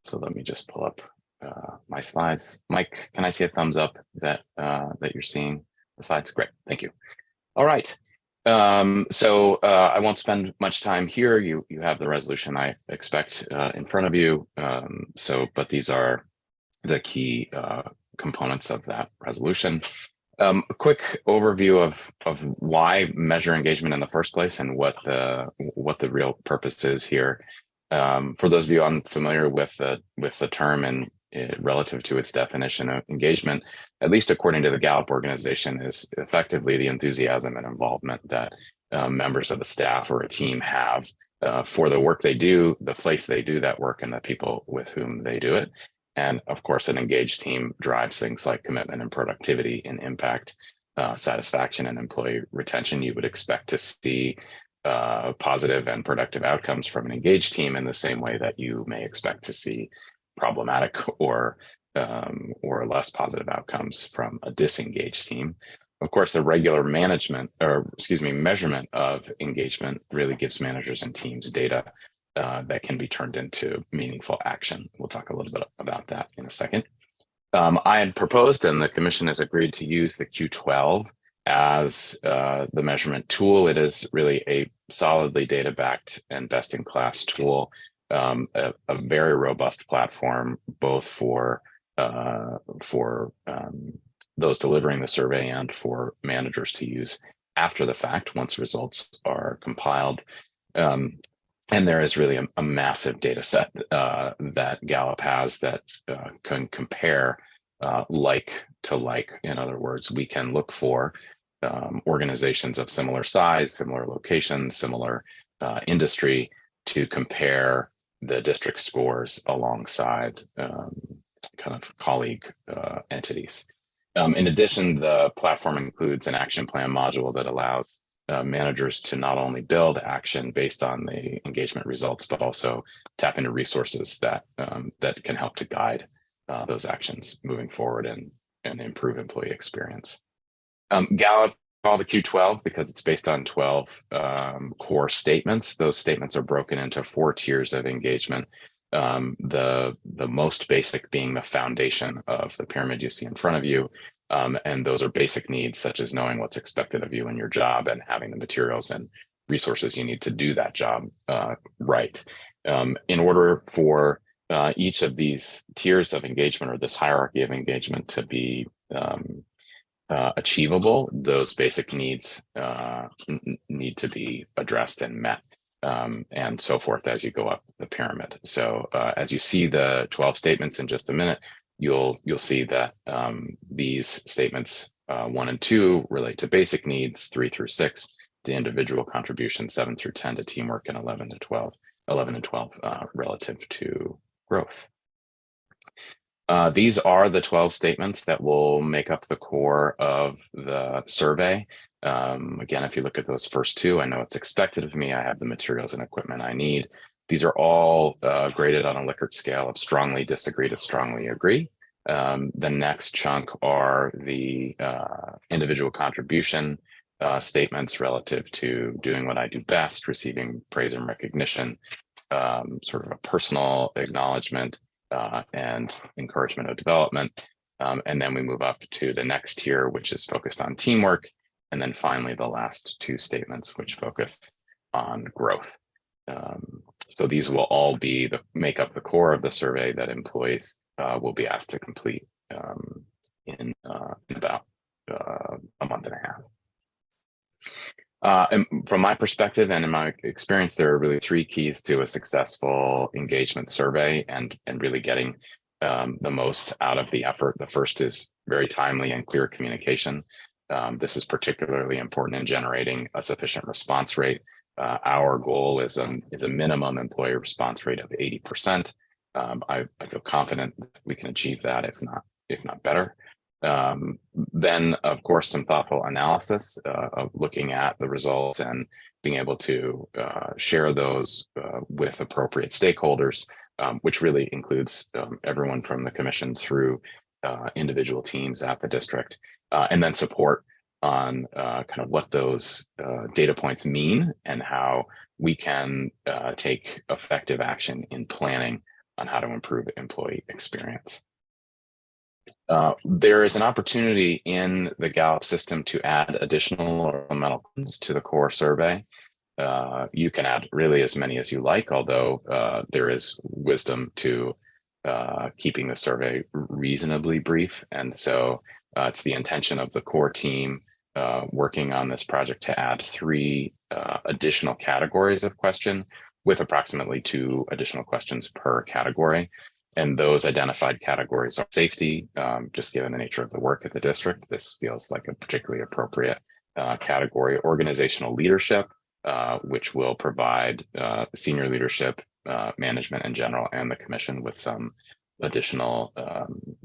So let me just pull up my slides. Mike, can I see a thumbs up that you're seeing the slides? Great, thank you. All right. So I won't spend much time here. You have the resolution I expect in front of you. But these are the key components of that resolution. A quick overview of why measure engagement in the first place and what the real purpose is here. For those of you unfamiliar with the term and relative to its definition of engagement, at least according to the Gallup organization, is effectively the enthusiasm and involvement that members of the staff or a team have for the work they do, the place they do that work, and the people with whom they do it. And of course, an engaged team drives things like commitment and productivity and impact, satisfaction and employee retention. You would expect to see positive and productive outcomes from an engaged team in the same way that you may expect to see problematic or less positive outcomes from a disengaged team. Of course, the regular measurement of engagement really gives managers and teams data that can be turned into meaningful action. We'll talk a little bit about that in a second. I had proposed, and the commission has agreed to use the Q12 as the measurement tool. It is really a solidly data-backed and best-in-class tool. A very robust platform, both for those delivering the survey and for managers to use after the fact once results are compiled. And there is really a massive data set that Gallup has that can compare like to like. In other words, we can look for organizations of similar size, similar locations, similar industry to compare the district scores alongside kind of colleague entities. In addition, the platform includes an action plan module that allows managers to not only build action based on the engagement results, but also tap into resources that can help to guide those actions moving forward and improve employee experience. Gallup called the Q12 because it's based on 12 core statements. Those statements are broken into 4 tiers of engagement. the most basic being the foundation of the pyramid you see in front of you. And those are basic needs such as knowing what's expected of you in your job and having the materials and resources you need to do that job right. In order for each of these tiers of engagement or this hierarchy of engagement to be achievable, those basic needs need to be addressed and met, and so forth as you go up the pyramid. So as you see the 12 statements in just a minute, you'll see that these statements 1 and 2 relate to basic needs, 3 through 6 to individual contribution, 7 through 10 to teamwork, and 11 and 12 relative to growth. These are the 12 statements that will make up the core of the survey. Again, if you look at those first 2, I know it's expected of me. I have the materials and equipment I need. These are all graded on a Likert scale of strongly disagree to strongly agree. The next chunk are the individual contribution statements relative to doing what I do best, receiving praise and recognition, sort of a personal acknowledgement, and encouragement of development. And then we move up to the next tier, which is focused on teamwork. And then finally, the last 2 statements, which focus on growth. So these will all make up the core of the survey that employees will be asked to complete in about a month and a half. And from my perspective and in my experience, there are really 3 keys to a successful engagement survey and really getting the most out of the effort. The first is very timely and clear communication. This is particularly important in generating a sufficient response rate. Our goal is a minimum employee response rate of 80%. I feel confident that we can achieve that, if not better. Then, of course, some thoughtful analysis of looking at the results and being able to share those with appropriate stakeholders, which really includes everyone from the commission through individual teams at the district, and then support on kind of what those data points mean and how we can take effective action in planning on how to improve employee experience. There is an opportunity in the Gallup system to add additional elemental clues to the core survey. You can add really as many as you like, although there is wisdom to keeping the survey reasonably brief. And so it's the intention of the core team working on this project to add 3 additional categories of question with approximately 2 additional questions per category. And those identified categories are safety, just given the nature of the work at the district. This feels like a particularly appropriate category. Organizational leadership, which will provide senior leadership, management in general, and the commission with some additional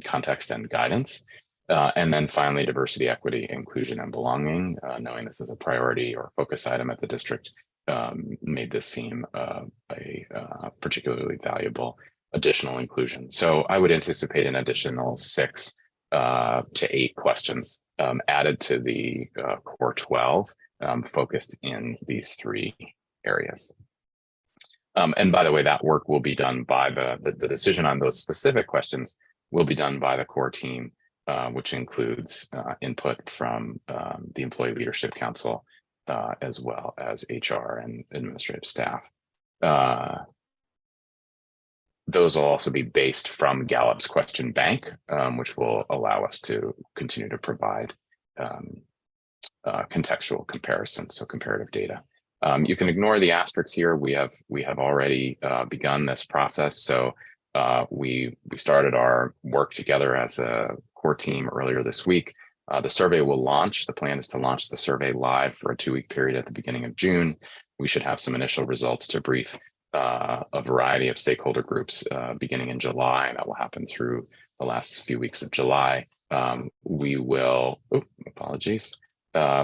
context and guidance. And then finally, diversity, equity, inclusion, and belonging, knowing this is a priority or focus item at the district, made this seem a particularly valuable additional inclusion. So I would anticipate an additional 6 to 8 questions added to the core 12, focused in these 3 areas. And by the way, that work will be done by the decision on those specific questions will be done by the core team, which includes input from the Employee Leadership Council, as well as HR and administrative staff. Those will also be based from Gallup's question bank, which will allow us to continue to provide contextual comparison, so comparative data. You can ignore the asterisks here. We have already begun this process. So we started our work together as a core team earlier this week. The survey will launch. The plan is to launch the survey live for a 2-week period at the beginning of June. We should have some initial results to brief a variety of stakeholder groups beginning in July. That will happen through the last few weeks of July. We will,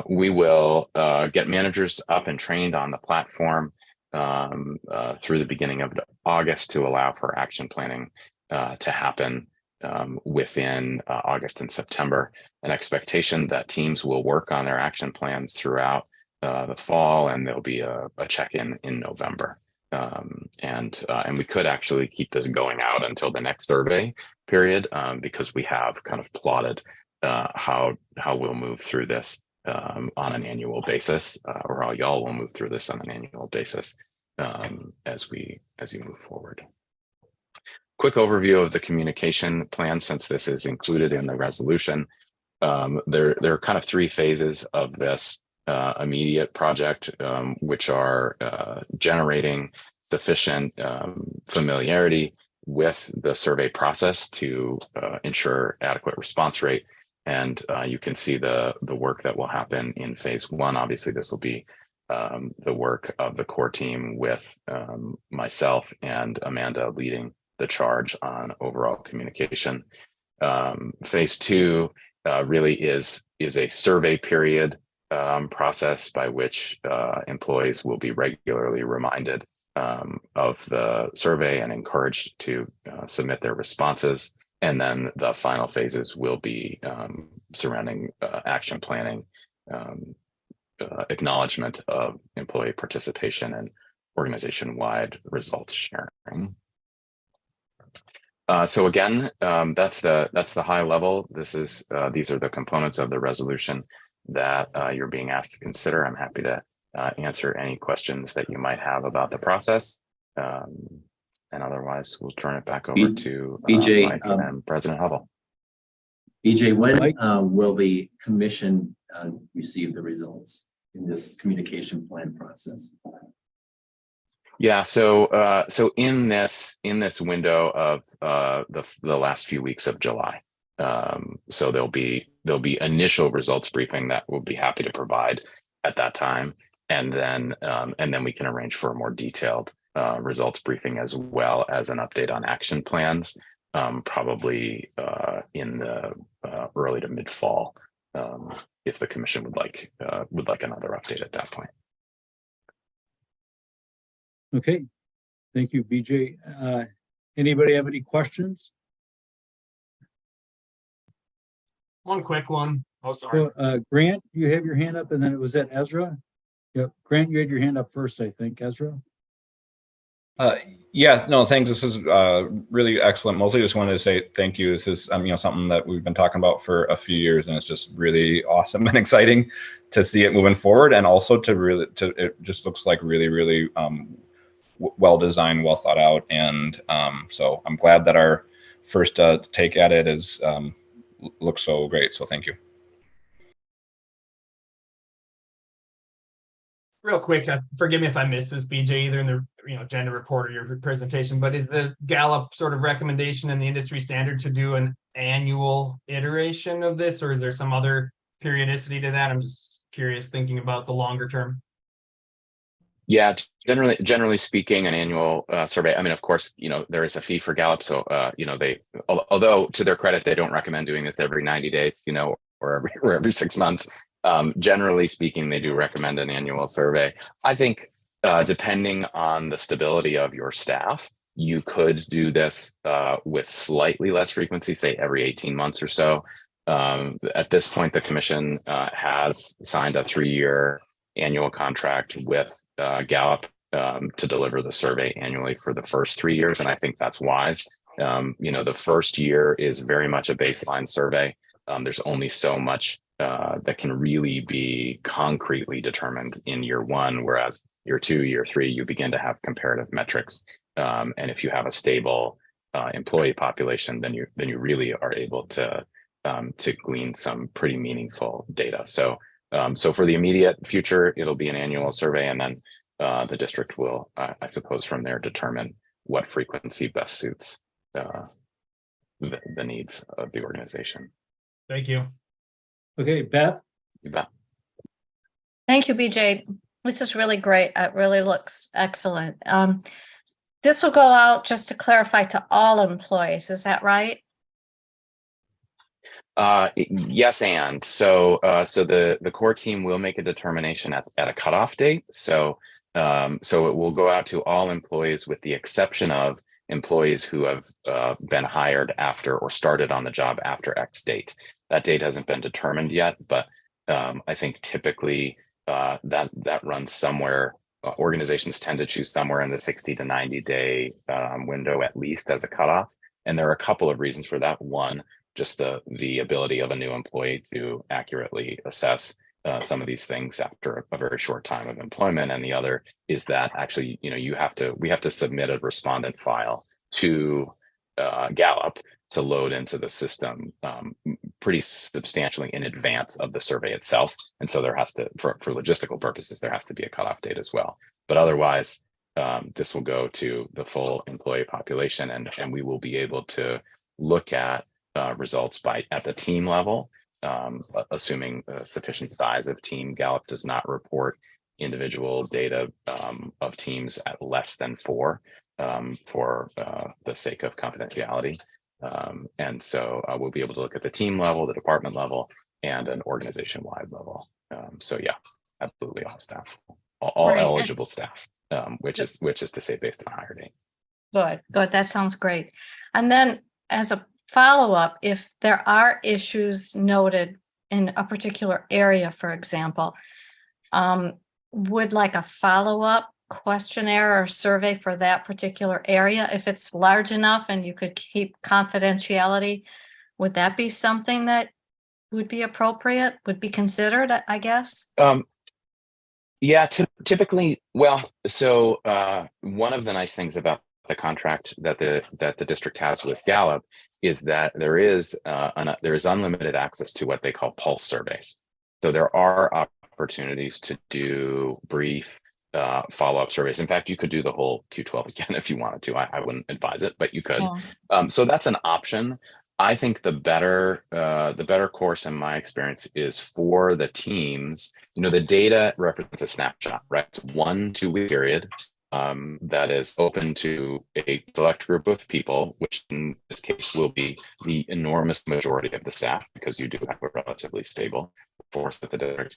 we will get managers up and trained on the platform through the beginning of August to allow for action planning to happen within August and September. An expectation that teams will work on their action plans throughout the fall, and there'll be a check-in in November. And we could actually keep this going out until the next survey period, because we have kind of plotted how we'll move through this on an annual basis, or how y'all will move through this on an annual basis as you move forward. Quick overview of the communication plan, since this is included in the resolution. There are kind of three phases of this immediate project, which are generating sufficient familiarity with the survey process to ensure adequate response rate. And you can see the work that will happen in phase one. Obviously, this will be the work of the core team with myself and Amanda leading the charge on overall communication. Phase two really is a survey period process by which employees will be regularly reminded of the survey and encouraged to submit their responses. And then the final phases will be surrounding action planning, acknowledgement of employee participation, and organization-wide results sharing. So again, that's the high level. These are the components of the resolution that you're being asked to consider. I'm happy to answer any questions that you might have about the process. And otherwise, we'll turn it back over to BJ Mike and President Hubble. BJ, when will the commission receive the results in this communication plan process? Yeah, so in this window of the last few weeks of July, so there'll be initial results briefing that we'll be happy to provide at that time, and then we can arrange for a more detailed results briefing, as well as an update on action plans, probably in the early to mid fall, if the commission would like another update at that point. Okay, thank you, BJ. Anybody have any questions? One quick one. Oh, sorry. Grant, you have your hand up, and then it was that Ezra. Yep, Grant, you had your hand up first, I think. Ezra. Yeah, no, thanks. This is really excellent. Mostly just wanted to say thank you. This is something that we've been talking about for a few years, and it's just really awesome and exciting to see it moving forward, and also it just looks like really well designed, well thought out, and so I'm glad that our first take at it is looks so great. So thank you. Real quick, forgive me if I missed this, BJ, either in the agenda report or your presentation, but is the Gallup sort of recommendation in the industry standard to do an annual iteration of this, or is there some other periodicity to that? I'm just curious, thinking about the longer term. Yeah, generally speaking, an annual survey. I mean, of course, there is a fee for Gallup, so although to their credit, they don't recommend doing this every 90 days, or every 6 months. Generally speaking, they do recommend an annual survey. I think depending on the stability of your staff, you could do this with slightly less frequency, say every 18 months or so. At this point, the commission has signed a 3-year annual contract with Gallup to deliver the survey annually for the first 3 years, and I think that's wise. The first year is very much a baseline survey. There's only so much that can really be concretely determined in year one, whereas year 2, year 3, you begin to have comparative metrics. And if you have a stable employee population, then you really are able to glean some pretty meaningful data. So for the immediate future, it'll be an annual survey, and then the district will, I suppose, from there determine what frequency best suits the needs of the organization. Thank you. Okay, Beth. You bet. Thank you, BJ. This is really great. It really looks excellent. This will go out, just to clarify, to all employees. Is that right? Yes, and so the core team will make a determination at a cutoff date. So it will go out to all employees, with the exception of employees who have been hired after or started on the job after X date. That date hasn't been determined yet, but I think typically that runs somewhere organizations tend to choose somewhere in the 60 to 90 day window at least as a cutoff. And there are a couple of reasons for that. One, just the ability of a new employee to accurately assess some of these things after a very short time of employment. And the other is that actually, we have to submit a respondent file to Gallup to load into the system pretty substantially in advance of the survey itself. And so there has to, for logistical purposes, there has to be a cutoff date as well. But otherwise, this will go to the full employee population, and we will be able to look at results at the team level, assuming sufficient size of team. Gallup does not report individual data of teams at less than 4 for the sake of confidentiality. And so we'll be able to look at the team level, the department level, and an organization-wide level. So yeah, absolutely all staff, all Right. eligible staff, which is to say based on hire date. Good. That sounds great. And then as a follow-up, if there are issues noted in a particular area, for example, would like a follow-up questionnaire or survey for that particular area, if it's large enough and you could keep confidentiality, would that be something that would be appropriate, would be considered, I guess? Yeah, typically, well, so one of the nice things about the contract that the district has with Gallup is that there is unlimited access to what they call pulse surveys. So there are opportunities to do brief follow-up surveys. In fact, you could do the whole Q12 again if you wanted to. I wouldn't advise it, but you could. Yeah. So that's an option. I think the better course in my experience is for the teams. The data represents a snapshot, right? It's 1 2-week period that is open to a select group of people, which in this case will be the enormous majority of the staff, because you do have a relatively stable force at the district.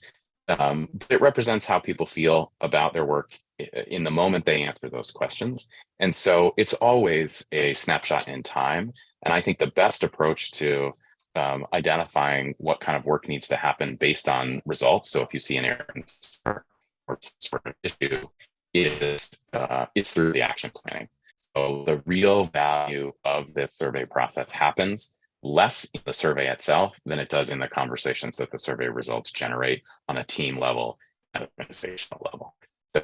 It represents how people feel about their work in the moment they answer those questions. And so it's always a snapshot in time. And I think the best approach to identifying what kind of work needs to happen based on results. So if you see an error or sort of issue, it's through the action planning. So the real value of this survey process happens less in the survey itself than it does in the conversations that the survey results generate on a team level and organizational level. So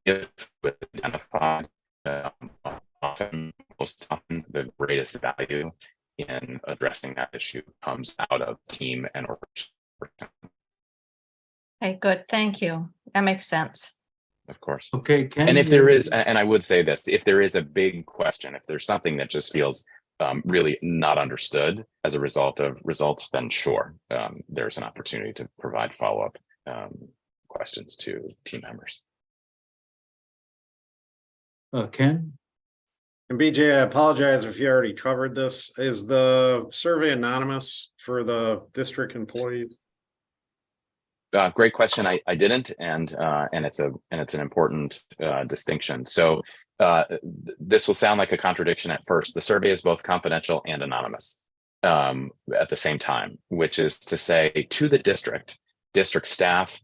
if identified, most often the greatest value in addressing that issue comes out of team and organization. Okay, good. Thank you. That makes sense. Of course. Okay, Ken. And if there is, and I would say this, if there is a big question, if there's something that just feels really not understood as a result of results, then sure, there's an opportunity to provide follow-up questions to team members. Ken? And BJ, I apologize if you already covered this. Is the survey anonymous for the district employees? Great question. I didn't, and it's an important distinction. So this will sound like a contradiction at first. The survey is both confidential and anonymous at the same time, which is to say, to the district staff,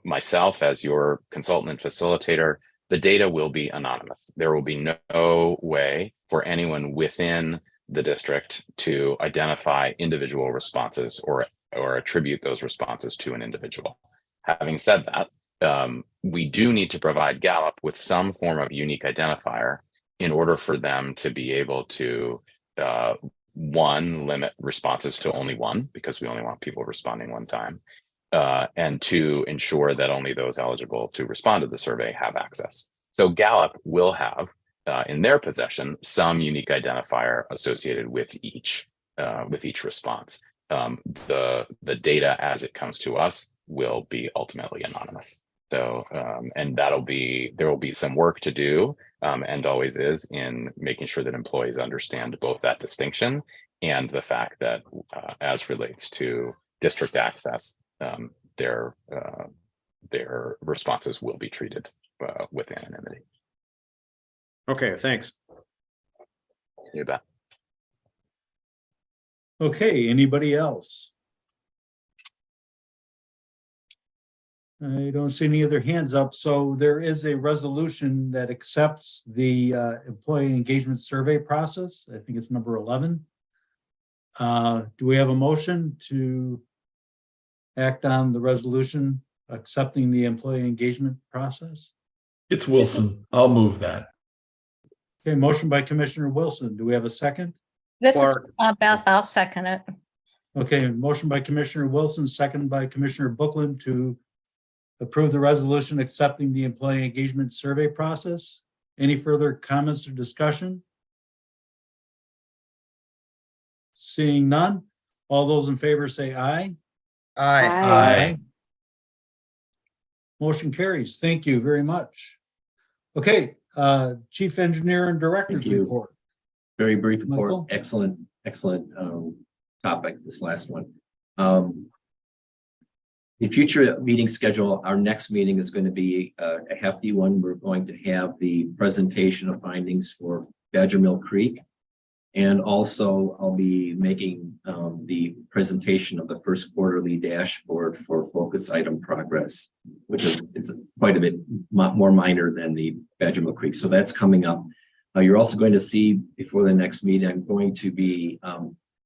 myself as your consultant and facilitator, the data will be anonymous. There will be no way for anyone within the district to identify individual responses or attribute those responses to an individual. Having said that, we do need to provide Gallup with some form of unique identifier in order for them to be able to, one, limit responses to only one, because we only want people responding one time, and two, ensure that only those eligible to respond to the survey have access. So Gallup will have in their possession some unique identifier associated with each response. The data as it comes to us will be ultimately anonymous. So, and there will be some work to do, and always is, in making sure that employees understand both that distinction and the fact that as relates to district access, their responses will be treated with anonymity. Okay, thanks. You bet. Okay, anybody else? I don't see any other hands up, so there is a resolution that accepts the employee engagement survey process. I think it's number 11. Do we have a motion to act on the resolution accepting the employee engagement process? It's Wilson. I'll move that. Okay, motion by Commissioner Wilson. Do we have a second? This is Beth. I'll second it. Okay, motion by Commissioner Wilson, second by Commissioner Bookland to approve the resolution accepting the employee engagement survey process. Any further comments or discussion? Seeing none, all those in favor say aye. Aye. Aye. Motion carries. Thank you very much. Okay, Chief Engineer and Director's Thank you. report. Very brief report. Michael? Excellent topic, this last one. The future meeting schedule, our next meeting is going to be a hefty one. We're going to have the presentation of findings for Badger Mill Creek. And also I'll be making the presentation of the first quarterly dashboard for focus item progress, which is it's quite a bit more minor than the Badger Mill Creek. So that's coming up. You're also going to see before the next meeting, I'm going to be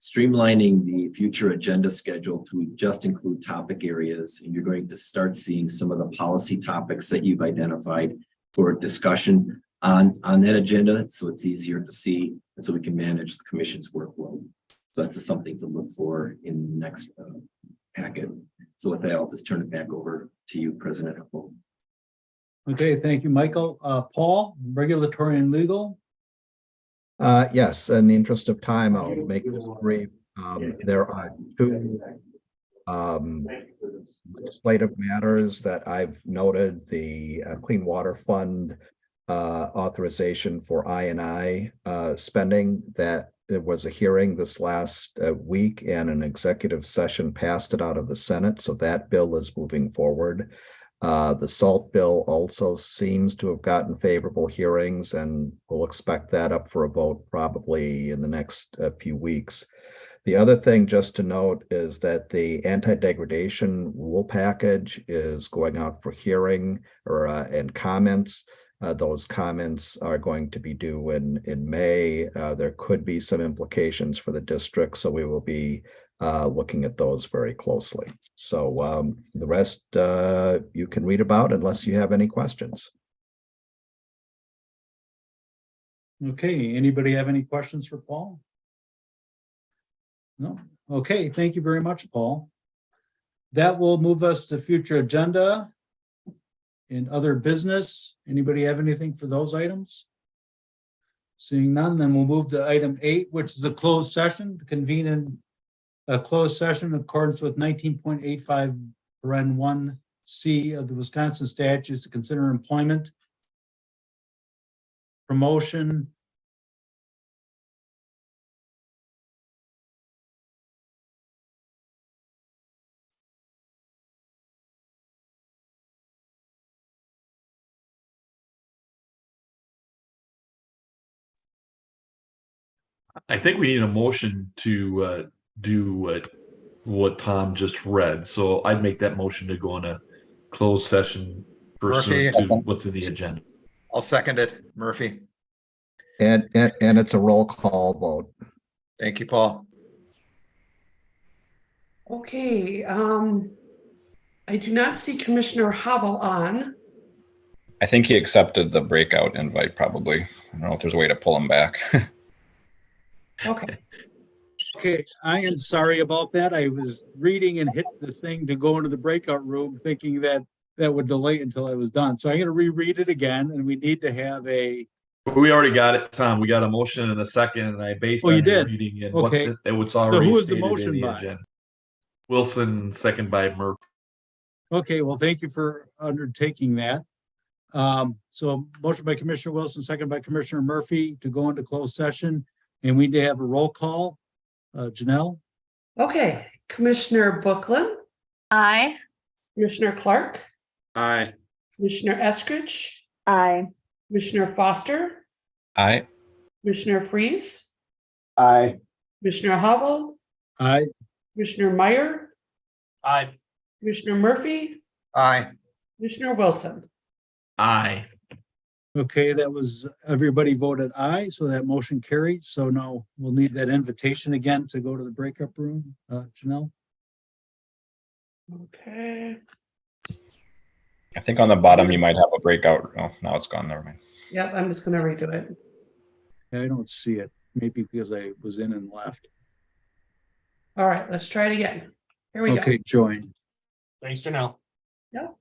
streamlining the future agenda schedule to just include topic areas. And you're going to start seeing some of the policy topics that you've identified for discussion on that agenda. So it's easier to see and so we can manage the commission's workload. So that's something to look for in the next packet. So with that, I'll just turn it back over to you, President Hempel. Okay, thank you, Michael. Paul, regulatory and legal. Yes, in the interest of time, I'll make this brief. There are two legislative matters that I've noted: the Clean Water Fund authorization for I&I spending. That there was a hearing this last week and an executive session passed it out of the Senate. So that bill is moving forward. The SALT bill also seems to have gotten favorable hearings, and we'll expect that up for a vote probably in the next few weeks. The other thing just to note is that the anti-degradation rule package is going out for hearing and comments. Those comments are going to be due in May. There could be some implications for the district, so we will be looking at those very closely. So the rest you can read about unless you have any questions. Okay, anybody have any questions for Paul? No? Okay, thank you very much, Paul. That will move us to future agenda and other business. Anybody have anything for those items? Seeing none, then we'll move to item 8, which is a closed session to convene in a closed session in accordance with 19.85 paren 1C of the Wisconsin statutes to consider employment, promotion, I think we need a motion to do what Tom just read. So I'd make that motion to go in a closed session pursuant to what's in the agenda. I'll second it, Murphy. And it's a roll call vote. Thank you, Paul. Okay, I do not see Commissioner Hubble on. I think he accepted the breakout invite probably. I don't know if there's a way to pull him back. Okay. Okay, I am sorry about that. I was reading and hit the thing to go into the breakout room thinking that would delay until I was done. So I'm going to reread it again, and we need to have a... We already got it, Tom. We got a motion in a second, and I based on your reading and okay. what's already so who is the stated motion in the by? agenda. Wilson, second by Murphy. Okay, well, thank you for undertaking that. So motion by Commissioner Wilson, second by Commissioner Murphy to go into closed session, and we need to have a roll call. Janelle? Okay, Commissioner Bookland? Aye. Commissioner Clark? Aye. Commissioner Eskridge? Aye. Commissioner Foster? Aye. Commissioner Freeze? Aye. Commissioner Hubble? Aye. Commissioner Meyer? Aye. Commissioner Murphy? Aye. Commissioner Wilson. Aye. Okay, that was, everybody voted aye, so that motion carried. So now we'll need that invitation again to go to the breakup room. Janelle? Okay. I think on the bottom you might have a breakout. Oh, now it's gone. Never mind. Yep, I'm just gonna redo it. I don't see it. Maybe because I was in and left. All right, let's try it again. Here we go. Okay, join. Thanks, Janelle. Yep.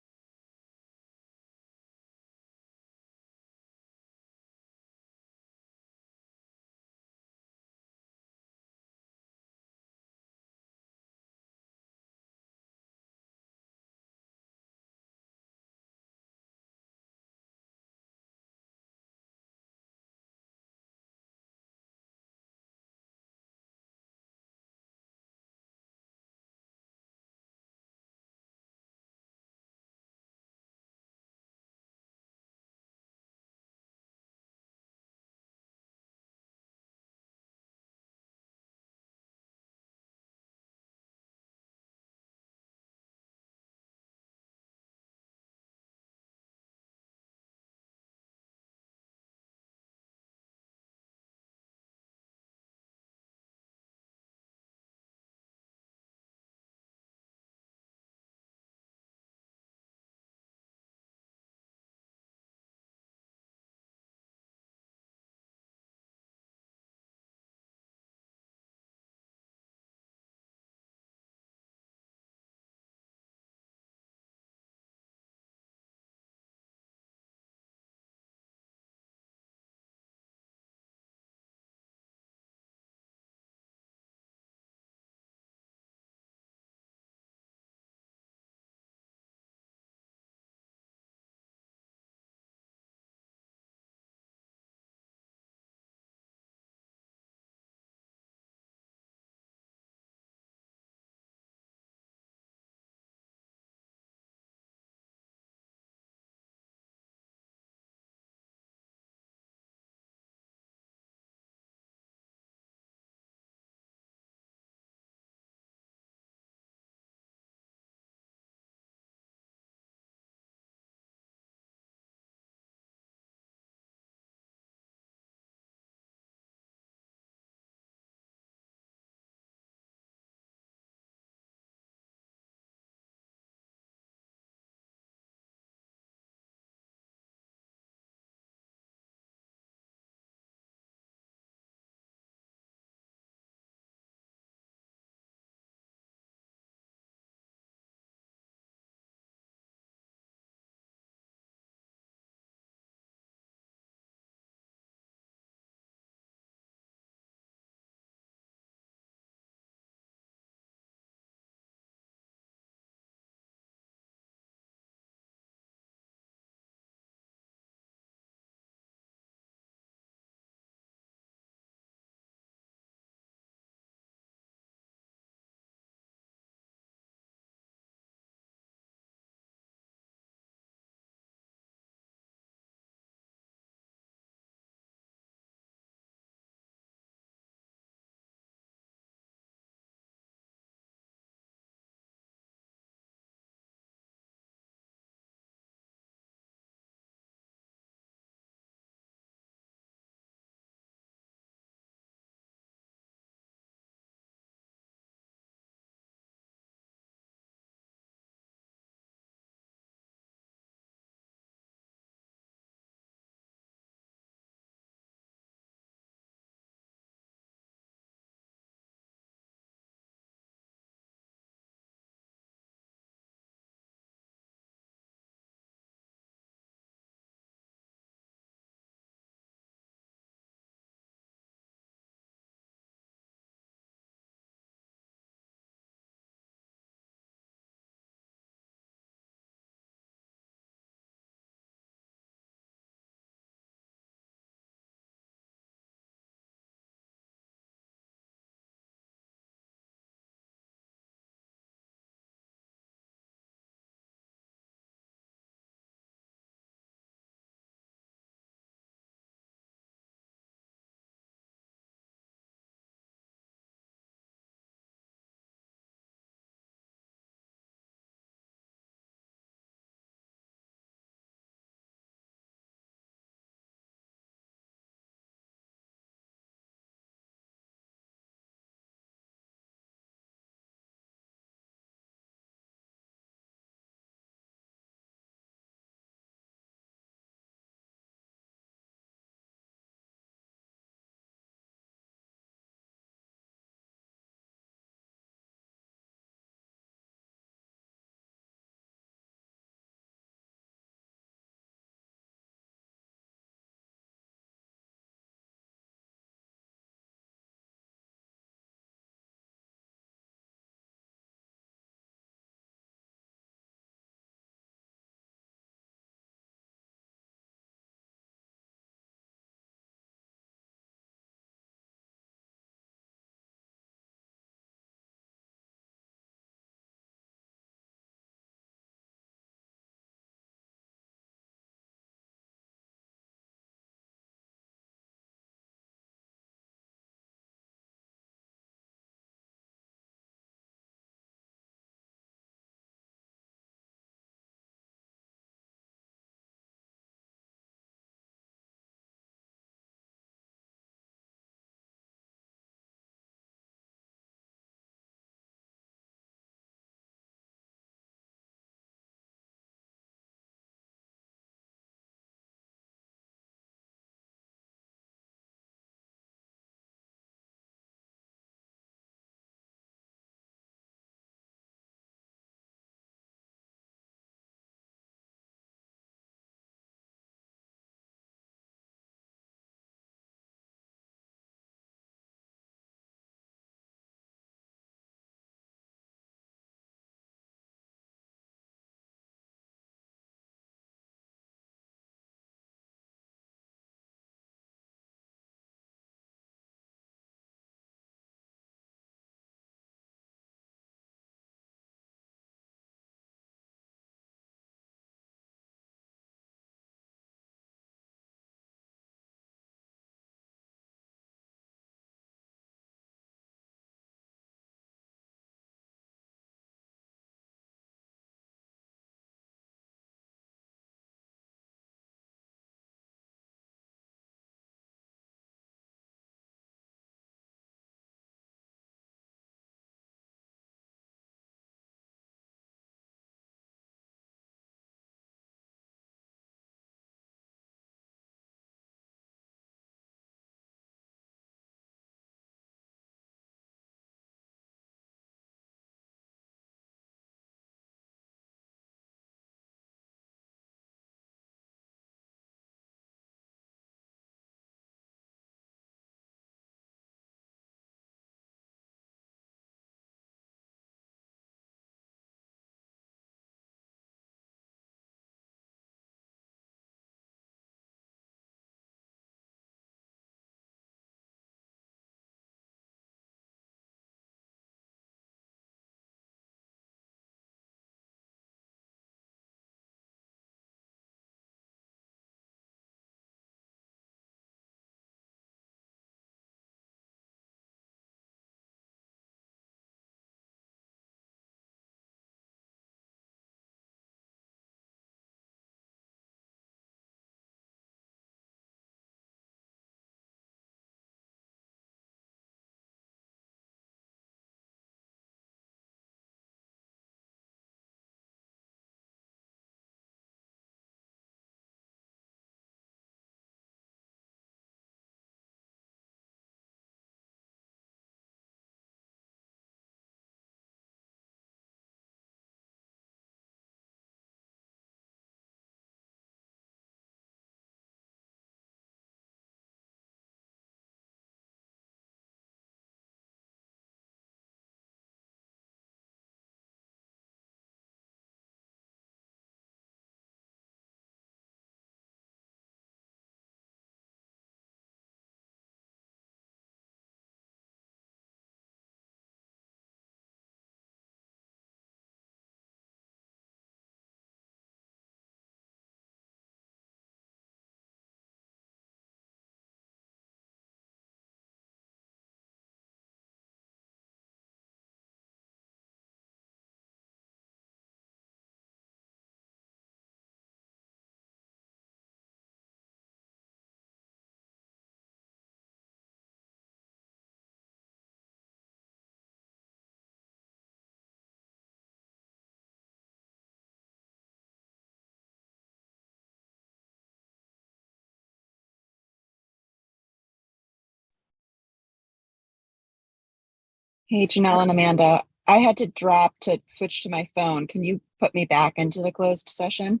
Hey, Janelle and Amanda, I had to drop to switch to my phone. Can you put me back into the closed session?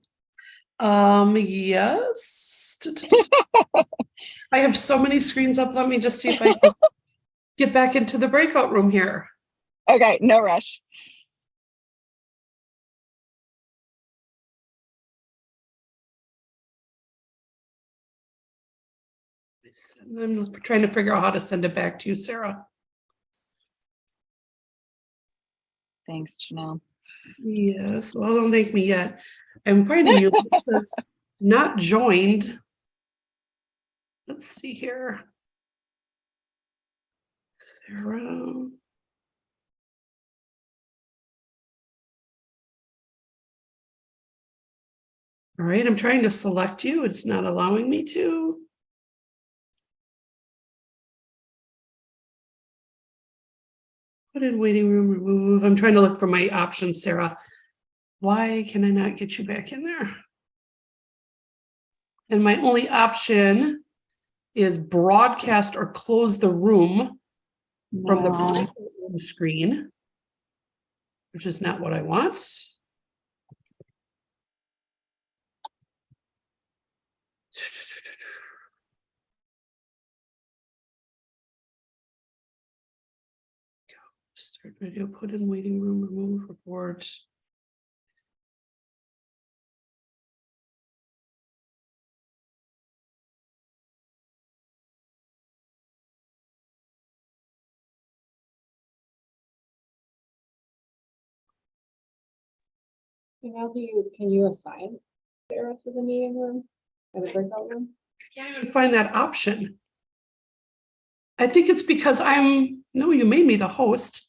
Yes. I have so many screens up. Let me just see if I can get back into the breakout room here. Okay, no rush. I'm trying to figure out how to send it back to you, Sarah. Thanks, Janelle. Yes, well, don't thank me yet. I'm finding you. It says not joined. Let's see here. Sarah. All right, I'm trying to select you. It's not allowing me to. Put in waiting room, remove. I'm trying to look for my options, Sarah. Why can I not get you back in there? And my only option is broadcast or close the room from the room screen, which is not what I want. Start video, put in waiting room, remove report. Now can you assign Sarah to the meeting room or the breakout room? I can't even find that option. I think it's because no, you made me the host.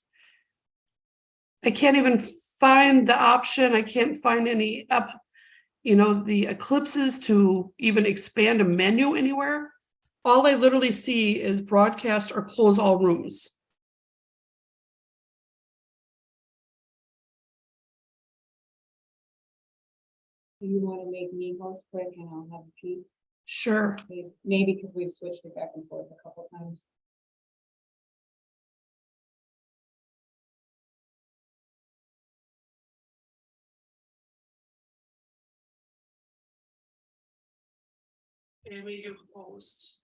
I can't even find the option. I can't find any the eclipses to even expand a menu anywhere. All I literally see is broadcast or close all rooms. You want to make me host quick and I'll have a peek? Sure. Maybe because we've switched it back and forth a couple times. And we do host.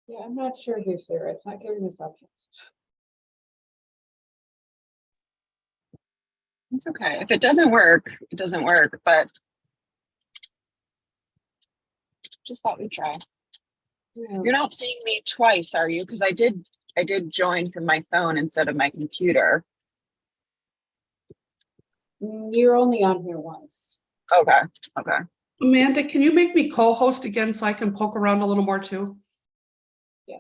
Yeah, I'm not sure here, Sarah. It's not giving us options. It's okay. If it doesn't work, it doesn't work, but just thought we'd try. Yeah. You're not seeing me twice, are you? Because I did join from my phone instead of my computer. You're only on here once. Okay. Okay. Amanda, can you make me co-host again so I can poke around a little more too? Yeah.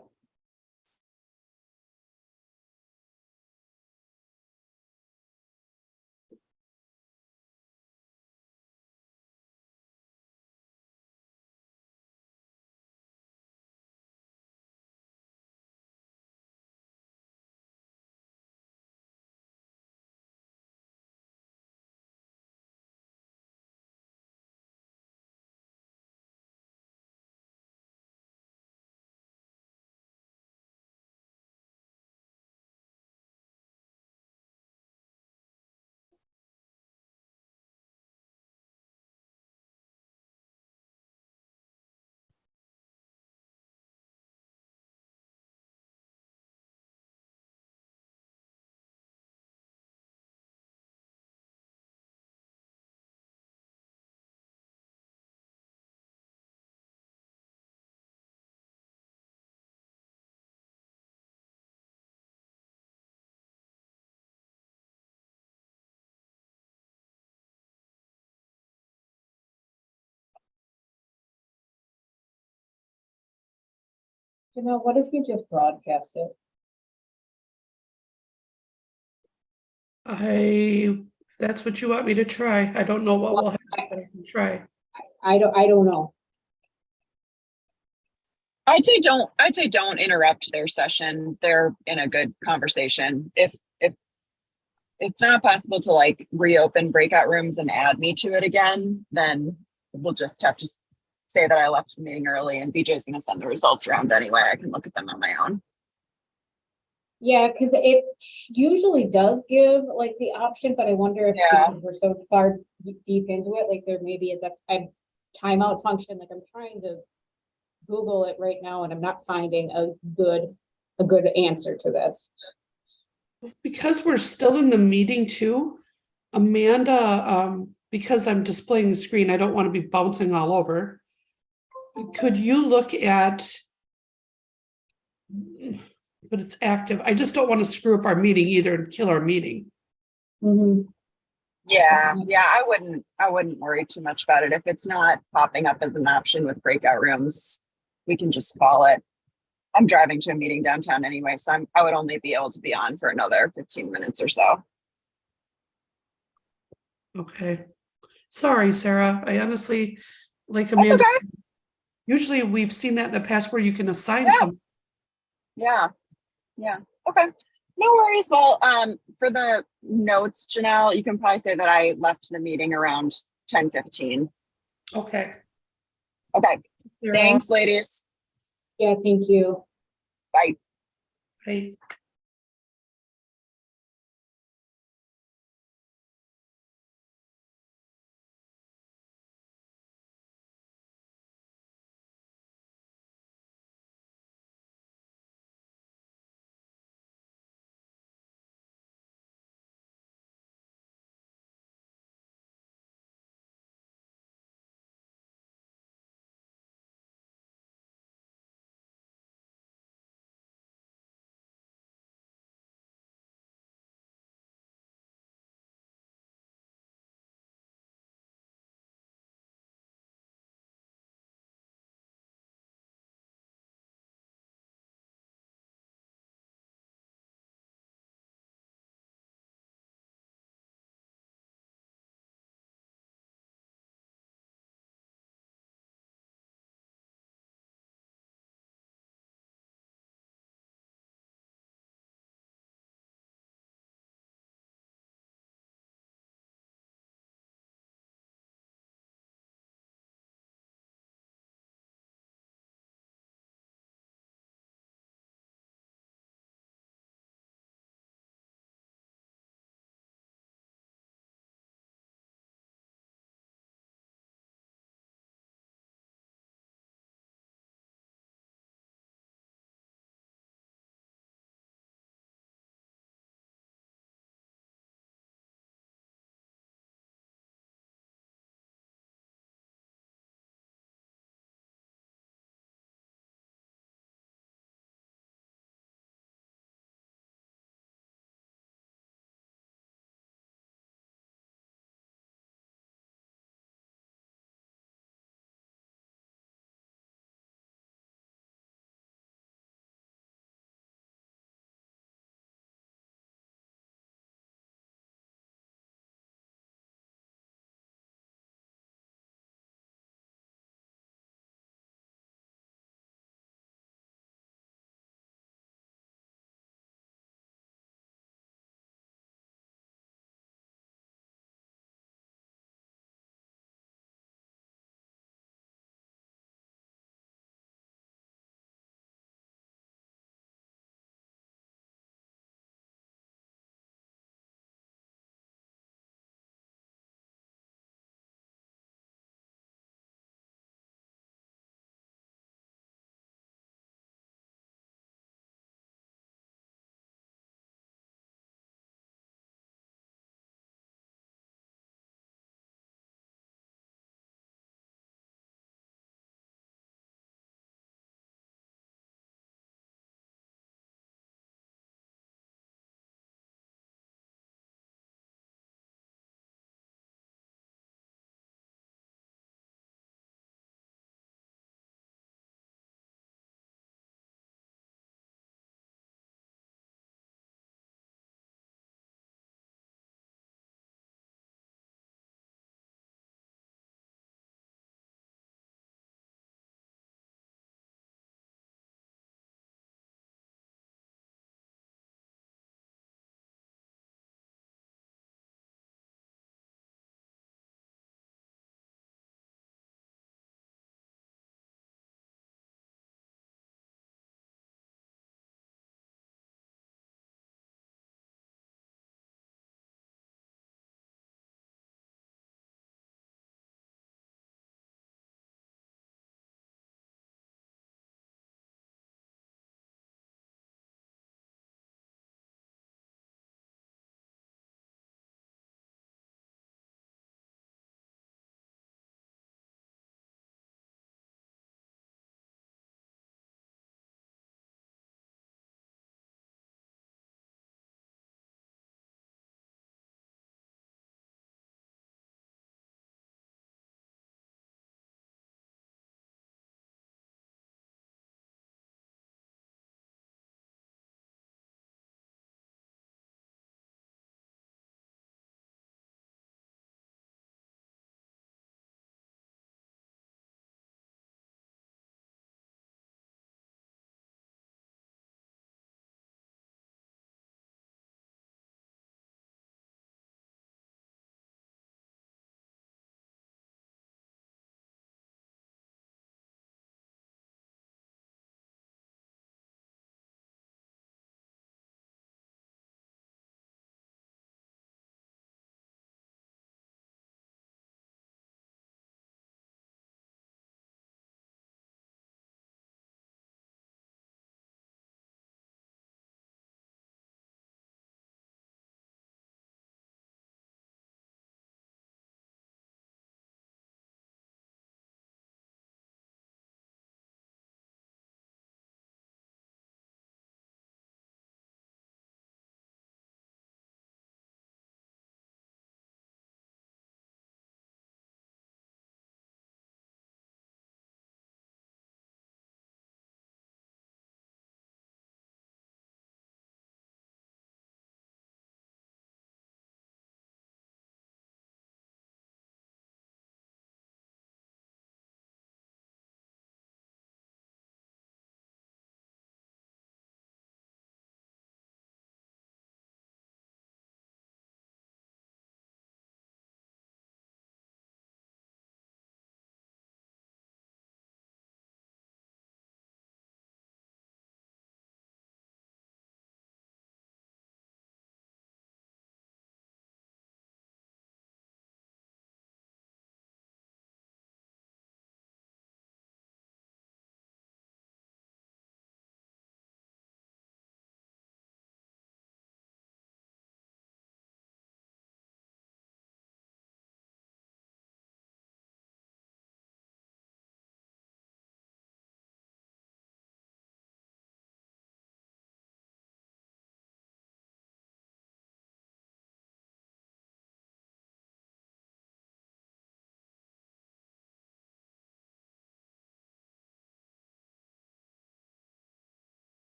What if you just broadcast it? If that's what you want me to try. I don't know what will happen, but I can try. I don't know. I'd say don't interrupt their session. They're in a good conversation. If it's not possible to like reopen breakout rooms and add me to it again, then we'll just have to say that I left the meeting early and BJ's gonna send the results around anyway. I can look at them on my own. Yeah, because it usually does give like the option, but I wonder if because we're so far deep into it, like there maybe is a timeout function. Like I'm trying to Google it right now and I'm not finding a good answer to this. Because we're still in the meeting too, Amanda, because I'm displaying the screen, I don't want to be bouncing all over. Could you look at, but it's active. I just don't want to screw up our meeting either and kill our meeting. Yeah, I wouldn't worry too much about it. If it's not popping up as an option with breakout rooms, we can just call it. I'm driving to a meeting downtown anyway, so I would only be able to be on for another 15 minutes or so. Okay. Sorry, Sarah. I honestly, like Amanda, okay. Usually we've seen that in the past where you can assign some. Yeah. Okay. No worries. Well, for the notes, Janelle, you can probably say that I left the meeting around 10:15. Okay. Okay. Thanks, ladies. Yeah, thank you. Bye. Bye.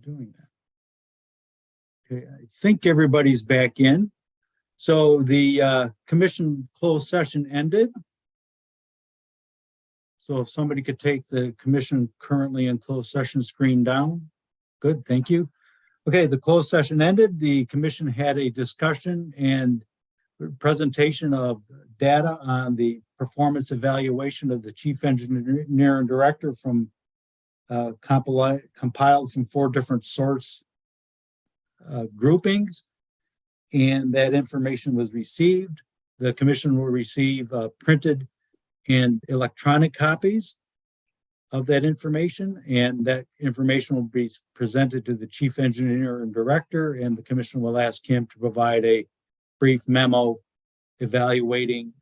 doing that. Okay, I think everybody's back in. So the commission closed session ended. So if somebody could take the commission currently in closed session screen down. Good, thank you. Okay, the closed session ended. The commission had a discussion and presentation of data on the performance evaluation of the chief engineer and director from compiled from 4 different source groupings. And that information was received. The commission will receive printed and electronic copies of that information, and that information will be presented to the chief engineer and director, and the commission will ask him to provide a brief memo evaluating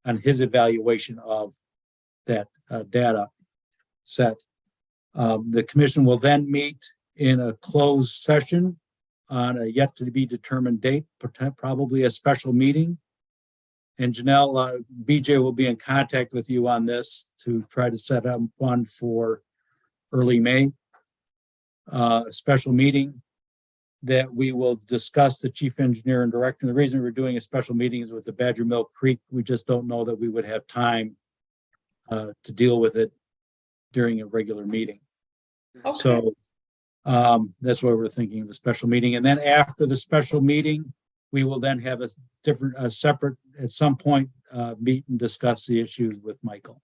on his evaluation of that data set. The commission will then meet in a closed session on a yet to be determined date, probably a special meeting. And Janelle, BJ will be in contact with you on this to try to set up one for early May. A special meeting that we will discuss the chief engineer and director. The reason we're doing a special meeting is with the Badger Milk Creek. We just don't know that we would have time to deal with it during a regular meeting. Okay. So that's why we're thinking of a special meeting. And then after the special meeting, we will then have a separate, at some point, meet and discuss the issues with Michael,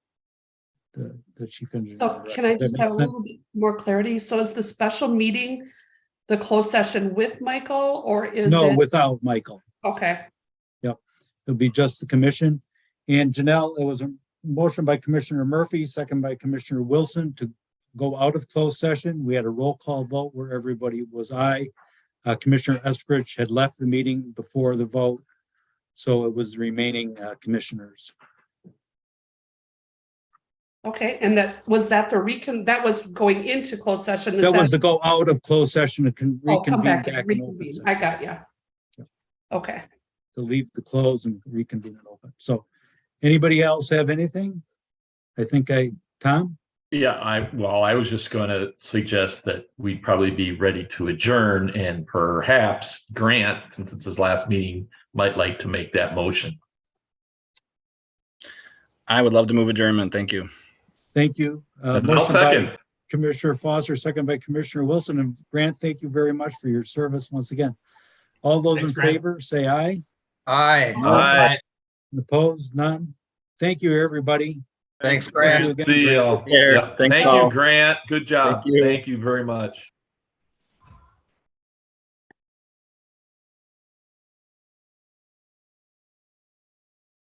the chief engineer. So can I just have a little bit more clarity? So is the special meeting the closed session with Michael, or is No, it? without Michael. Okay. Yep. It'll be just the commission. And Janelle, it was a motion by Commissioner Murphy, second by Commissioner Wilson to go out of closed session. We had a roll call vote where everybody was aye. Commissioner Eskridge had left the meeting before the vote, so it was the remaining commissioners. Okay, and that was that that was going into closed session. That was to go out of closed session and come reconvene back back and in open reconvene. session. I got you. Yep. Okay. To leave the close and reconvene in open. So anybody else have anything? Tom? Yeah, I was just going to suggest that we'd probably be ready to adjourn, and perhaps Grant, since it's his last meeting, might like to make that motion. I would love to move adjournment. Thank you. Thank you. I'll second. By Commissioner Foster, second by Commissioner Wilson. And Grant, thank you very much for your service once again. All those in favor, say aye. Aye. Aye. Opposed? None. Thank you, everybody. Thanks, Grant. See you. Thanks, Thank Paul. you, Grant. Good job. Thank you. Thank you very much.